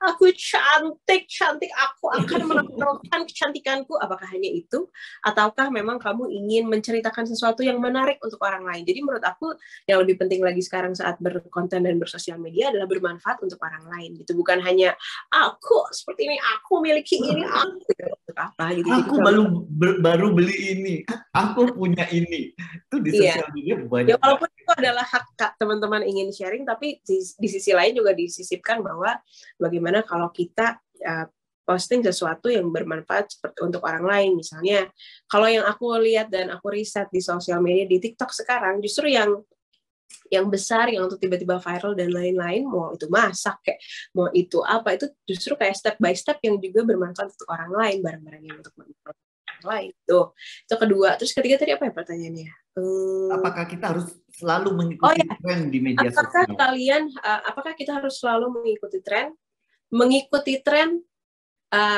aku cantik aku akan menampilkan kecantikanku, apakah hanya itu ataukah memang kamu ingin menceritakan sesuatu yang menarik untuk orang lain. Jadi menurut aku yang lebih penting lagi sekarang saat berkonten dan bersosial media adalah bermanfaat untuk orang lain gitu, bukan hanya aku seperti ini, aku memiliki ini, aku untuk apa gitu. Aku baru beli ini, aku punya ini. Itu di sosial media banyak. Ya, walaupun itu adalah hak teman-teman ingin sharing, tapi di sisi lain juga disisipkan bahwa bagaimana kalau kita posting sesuatu yang bermanfaat seperti untuk orang lain. Misalnya, kalau yang aku lihat dan aku riset di sosial media di TikTok sekarang, justru yang besar, yang untuk tiba-tiba viral dan lain-lain, mau itu masak, kayak mau itu apa, itu justru kayak step by step yang juga bermanfaat untuk orang lain, barang-barang yang untuk orang lain. Tuh, itu kedua. Terus ketiga tadi apa ya pertanyaannya? Apakah kita harus selalu mengikuti tren di media apakah sosial? Apakah kita harus selalu mengikuti tren? Mengikuti tren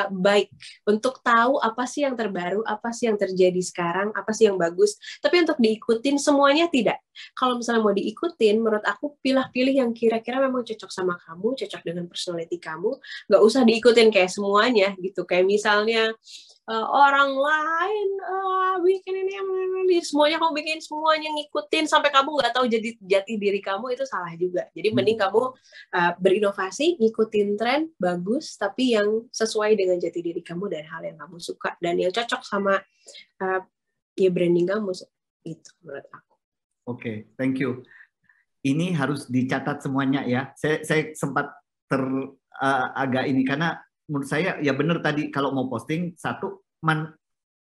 baik untuk tahu apa sih yang terbaru, apa sih yang terjadi sekarang, apa sih yang bagus. Tapi untuk diikutin semuanya tidak. Kalau misalnya mau diikutin, menurut aku pilih-pilih yang kira-kira memang cocok sama kamu, cocok dengan personality kamu. Nggak usah diikutin kayak semuanya gitu. Kayak misalnya orang lain bikin ini, semuanya kamu bikin, semuanya ngikutin sampai kamu nggak tahu jati diri kamu, itu salah juga. Jadi mending kamu berinovasi, ngikutin tren, bagus, tapi yang sesuai dengan jati diri kamu dan hal yang kamu suka dan yang cocok sama ya branding kamu, itu menurut aku. Oke, thank you. Ini harus dicatat semuanya ya. Saya sempat agak ini karena menurut saya ya benar tadi, kalau mau posting satu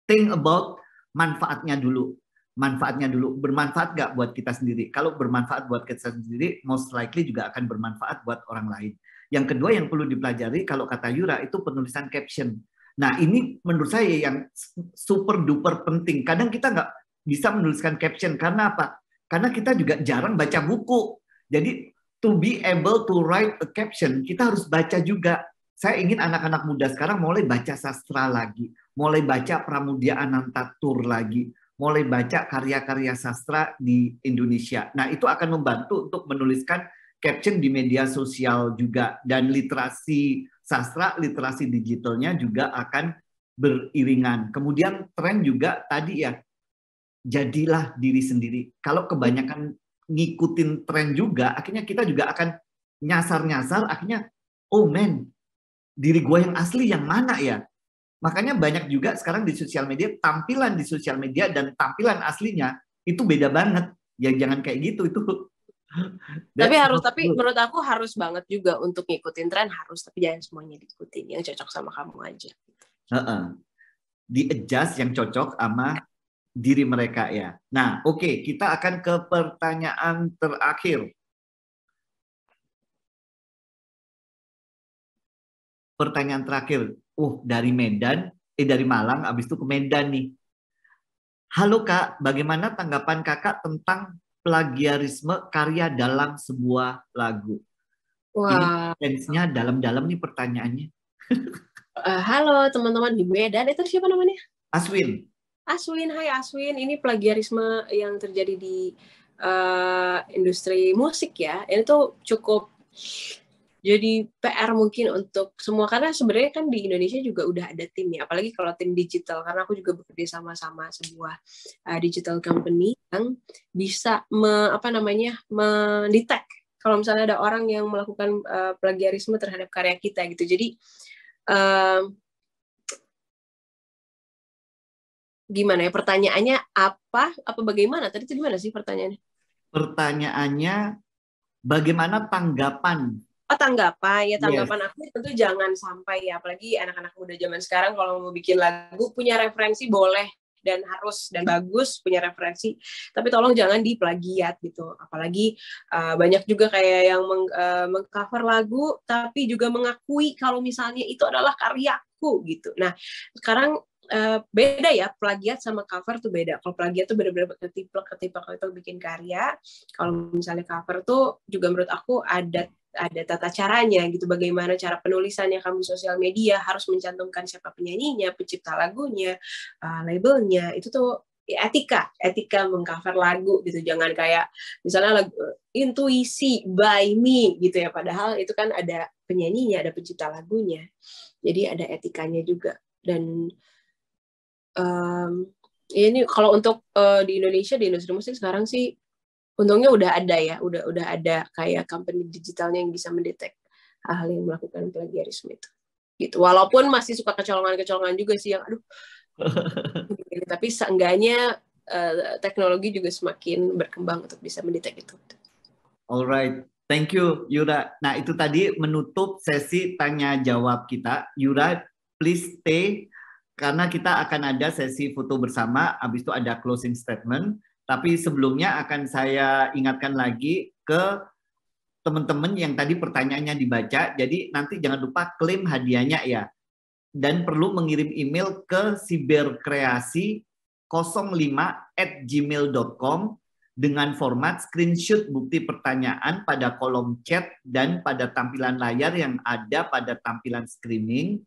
think about manfaatnya dulu. Manfaatnya dulu, bermanfaat nggak buat kita sendiri? Kalau bermanfaat buat kita sendiri, most likely juga akan bermanfaat buat orang lain. Yang kedua yang perlu dipelajari, kalau kata Yura, itu penulisan caption. Nah ini menurut saya yang super duper penting. Kadang kita nggak bisa menuliskan caption, karena apa? Karena kita juga jarang baca buku. Jadi to be able to write a caption, kita harus baca juga. Saya ingin anak-anak muda sekarang mulai baca sastra lagi, mulai baca Pramudia Anantatur lagi, mulai baca karya-karya sastra di Indonesia. Nah, itu akan membantu untuk menuliskan caption di media sosial juga. Dan literasi sastra, literasi digitalnya juga akan beriringan. Kemudian tren juga tadi ya, jadilah diri sendiri. Kalau kebanyakan ngikutin tren juga, akhirnya kita juga akan nyasar-nyasar, akhirnya, oh man, diri gue yang asli yang mana ya? Makanya banyak juga sekarang di sosial media, tampilan di sosial media dan tampilan aslinya itu beda banget. Ya jangan kayak gitu, itu. Tapi menurut aku harus banget juga untuk ngikutin tren, harus, tapi jangan semuanya diikutin, yang cocok sama kamu aja. Di-adjust yang cocok sama diri mereka ya. Nah, oke, kita akan ke pertanyaan terakhir. Pertanyaan terakhir, dari Medan, dari Malang, abis itu ke Medan nih. Halo Kak, bagaimana tanggapan Kakak tentang plagiarisme karya dalam sebuah lagu? Wah. Ini tensinya dalam-dalam nih pertanyaannya. Halo teman-teman di Medan, itu siapa namanya? Aswin. Aswin, hai Aswin. Ini plagiarisme yang terjadi di industri musik ya. Ini tuh cukup jadi PR mungkin untuk semua, karena sebenarnya kan di Indonesia juga udah ada tim ya, apalagi kalau tim digital, karena aku juga bekerja sama sebuah digital company yang bisa mendetek kalau misalnya ada orang yang melakukan plagiarisme terhadap karya kita gitu. Jadi gimana ya pertanyaannya, apa bagaimana tadi itu, gimana sih pertanyaannya? Pertanyaannya bagaimana tanggapan? Tanggapan aku tentu jangan sampai ya, apalagi anak-anak muda zaman sekarang kalau mau bikin lagu punya referensi boleh dan harus dan bagus punya referensi, tapi tolong jangan diplagiat gitu. Apalagi banyak juga kayak yang mengcover lagu tapi juga mengakui kalau misalnya itu adalah karyaku gitu. Nah sekarang beda ya, plagiat sama cover tuh beda. Kalau plagiat tuh benar-benar ketiplek itu bikin karya. Kalau misalnya cover tuh juga menurut aku ada tata caranya gitu, bagaimana cara penulisannya kamu sosial media, harus mencantumkan siapa penyanyinya, pencipta lagunya, labelnya, itu tuh ya, etika mengcover lagu gitu. Jangan kayak misalnya lagu Intuisi by Me gitu ya, padahal itu kan ada penyanyinya, ada pencipta lagunya, jadi ada etikanya juga. Dan ini kalau untuk di Indonesia, di industri musik sekarang sih untungnya udah ada ya, udah ada kayak company digitalnya yang bisa mendetek hal-hal yang melakukan plagiarisme itu. Gitu. Walaupun masih suka kecolongan-kecolongan juga sih yang tapi seenggaknya teknologi juga semakin berkembang untuk bisa mendetek itu. Alright, Thank you, Yura. Nah, itu tadi menutup sesi tanya jawab kita. Yura, please stay karena kita akan ada sesi foto bersama, habis itu ada closing statement. Tapi sebelumnya akan saya ingatkan lagi ke teman-teman yang tadi pertanyaannya dibaca. Jadi nanti jangan lupa klaim hadiahnya ya. Dan perlu mengirim email ke siberkreasi05@gmail.com dengan format screenshot bukti pertanyaan pada kolom chat dan pada tampilan layar yang ada pada tampilan streaming,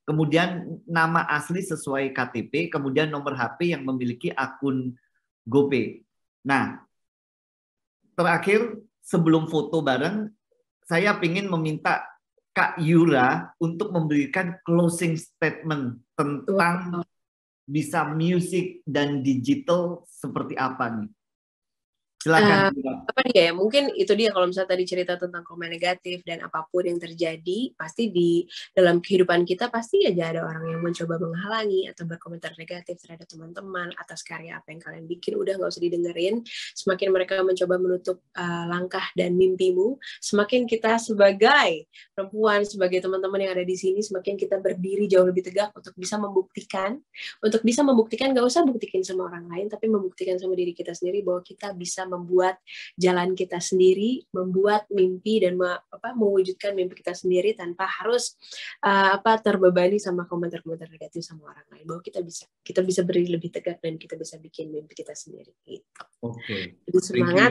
kemudian nama asli sesuai KTP, kemudian nomor HP yang memiliki akun GoPay. Nah, terakhir sebelum foto bareng, saya ingin meminta Kak Yura untuk memberikan closing statement tentang bisa musik dan digital seperti apa nih? Silakan. Apa dia ya? Mungkin itu dia kalau misalnya tadi cerita tentang komen negatif dan apapun yang terjadi, pasti di dalam kehidupan kita pasti aja ada orang yang mencoba menghalangi atau berkomentar negatif terhadap teman-teman atas karya apa yang kalian bikin. Udah nggak usah didengerin. Semakin mereka mencoba menutup langkah dan mimpimu, semakin kita sebagai perempuan, sebagai teman-teman yang ada di sini, semakin kita berdiri jauh lebih tegak untuk bisa membuktikan nggak usah buktikan sama orang lain, tapi membuktikan sama diri kita sendiri bahwa kita bisa membuat jalan kita sendiri, membuat mimpi dan mewujudkan mimpi kita sendiri tanpa harus terbebani sama komentar-komentar negatif sama orang lain. Bahwa kita bisa berdiri lebih tegak dan kita bisa bikin mimpi kita sendiri. Gitu. Oke. Jadi semangat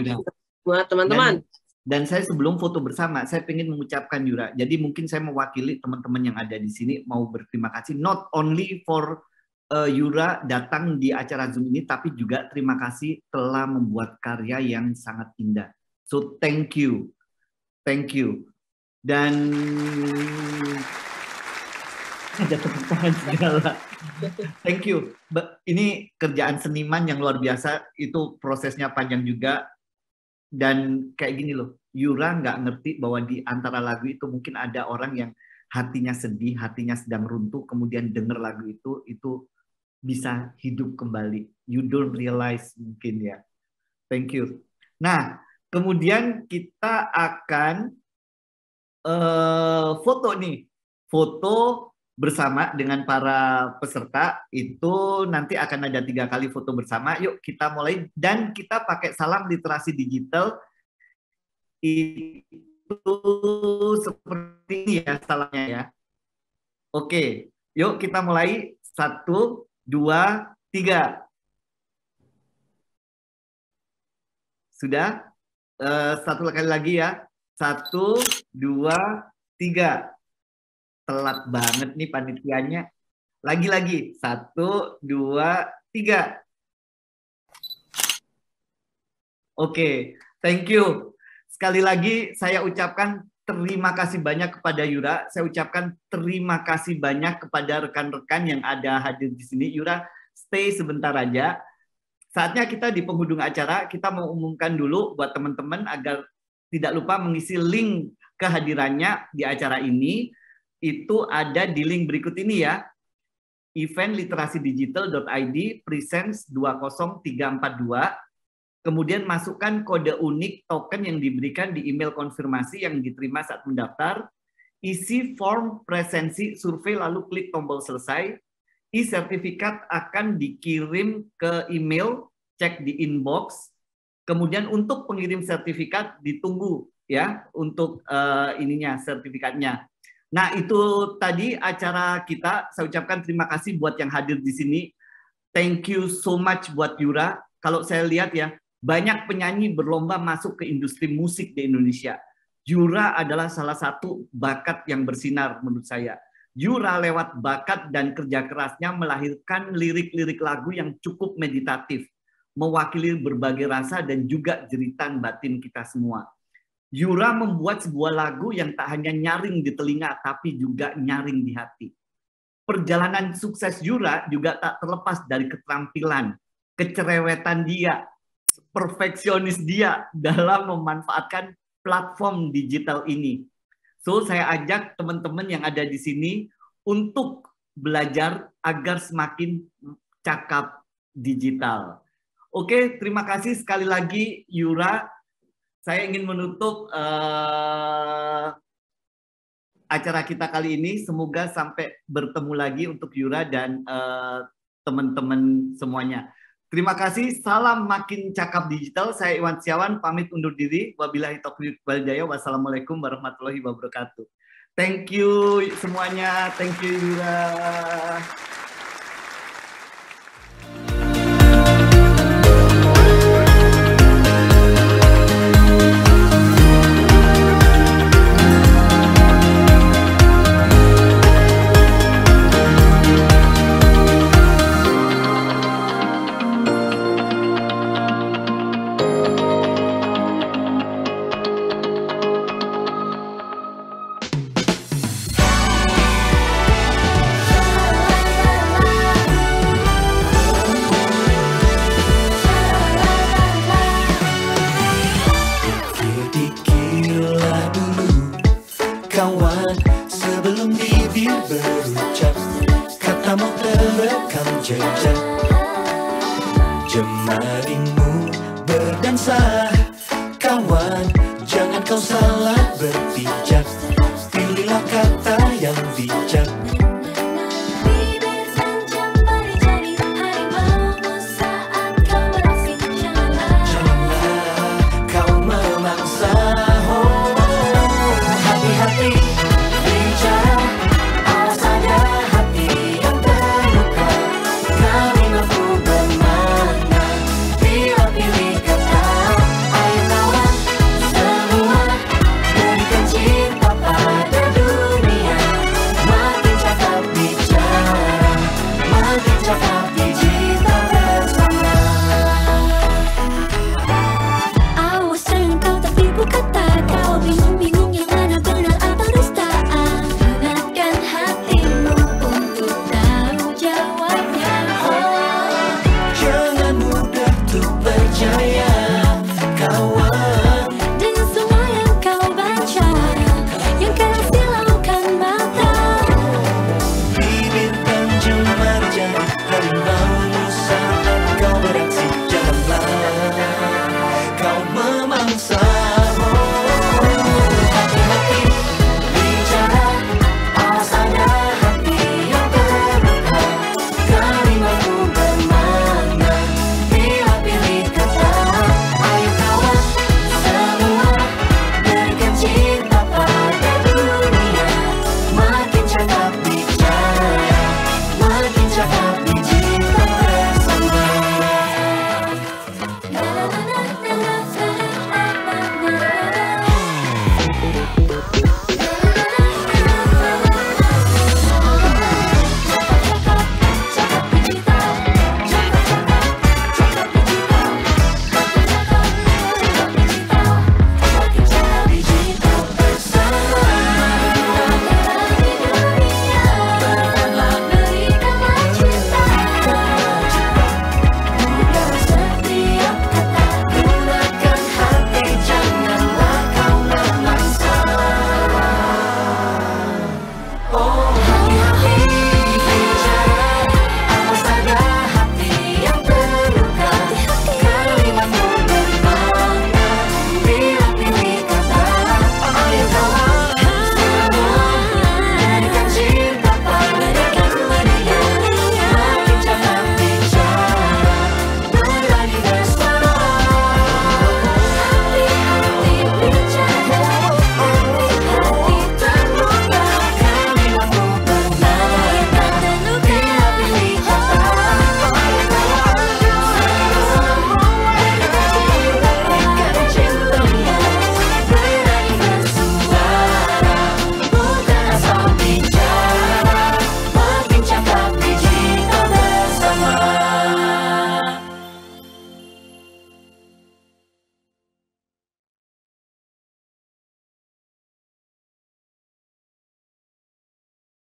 buat teman-teman. Dan saya sebelum foto bersama, saya ingin mengucapkan Yura. Jadi mungkin saya mewakili teman-teman yang ada di sini mau berterima kasih not only for Yura datang di acara Zoom ini, tapi juga terima kasih telah membuat karya yang sangat indah. So thank you. Dan ada tepuk tangan segala. Thank you. Ini kerjaan seniman yang luar biasa, itu prosesnya panjang juga. Dan kayak gini loh, Yura nggak ngerti bahwa di antara lagu itu mungkin ada orang yang hatinya sedih, hatinya sedang runtuh, kemudian denger lagu itu bisa hidup kembali. You don't realize mungkin ya. Thank you. Nah, kemudian kita akan foto nih. Foto bersama dengan para peserta. Itu nanti akan ada 3 kali foto bersama. Yuk kita mulai. Dan kita pakai salam literasi digital. Itu seperti ini ya salamnya ya. Oke. Yuk kita mulai. 1, 2, 3. Sudah? Satu kali lagi ya. 1, 2, 3. Telat banget nih panitianya. Lagi-lagi. 1, 2, 3. Oke. Thank you. Sekali lagi saya ucapkan terima kasih banyak kepada Yura. Saya ucapkan terima kasih banyak kepada rekan-rekan yang ada hadir di sini. Yura, stay sebentar aja. Saatnya kita di penghujung acara, kita mau umumkan dulu buat teman-teman agar tidak lupa mengisi link kehadirannya di acara ini. Itu ada di link berikut ini ya. eventliterasidigital.id presents 20342. Kemudian masukkan kode unik token yang diberikan di email konfirmasi yang diterima saat mendaftar. Isi form presensi survei lalu klik tombol selesai. E-sertifikat akan dikirim ke email, cek di inbox. Kemudian untuk pengirim sertifikat ditunggu ya untuk sertifikatnya. Nah, itu tadi acara kita. Saya ucapkan terima kasih buat yang hadir di sini. Thank you so much buat Yura. Kalau saya lihat ya, banyak penyanyi berlomba masuk ke industri musik di Indonesia. Yura adalah salah satu bakat yang bersinar menurut saya. Yura lewat bakat dan kerja kerasnya melahirkan lirik-lirik lagu yang cukup meditatif, mewakili berbagai rasa dan juga jeritan batin kita semua. Yura membuat sebuah lagu yang tak hanya nyaring di telinga, tapi juga nyaring di hati. Perjalanan sukses Yura juga tak terlepas dari keterampilan, kecerewetan dia, perfeksionis dia dalam memanfaatkan platform digital ini. So, saya ajak teman-teman yang ada di sini untuk belajar agar semakin cakap digital. Oke, terima kasih sekali lagi Yura. saya ingin menutup acara kita kali ini. Semoga sampai bertemu lagi untuk Yura dan teman-teman semuanya. Terima kasih. Salam makin cakap digital. Saya Iwan Setiawan pamit undur diri. Wabillahi taufiq wal hidayah. Wassalamualaikum warahmatullahi wabarakatuh. Thank you semuanya. Thank you Yura. jejak jemarimu berdansa, kawan, jangan kau salah.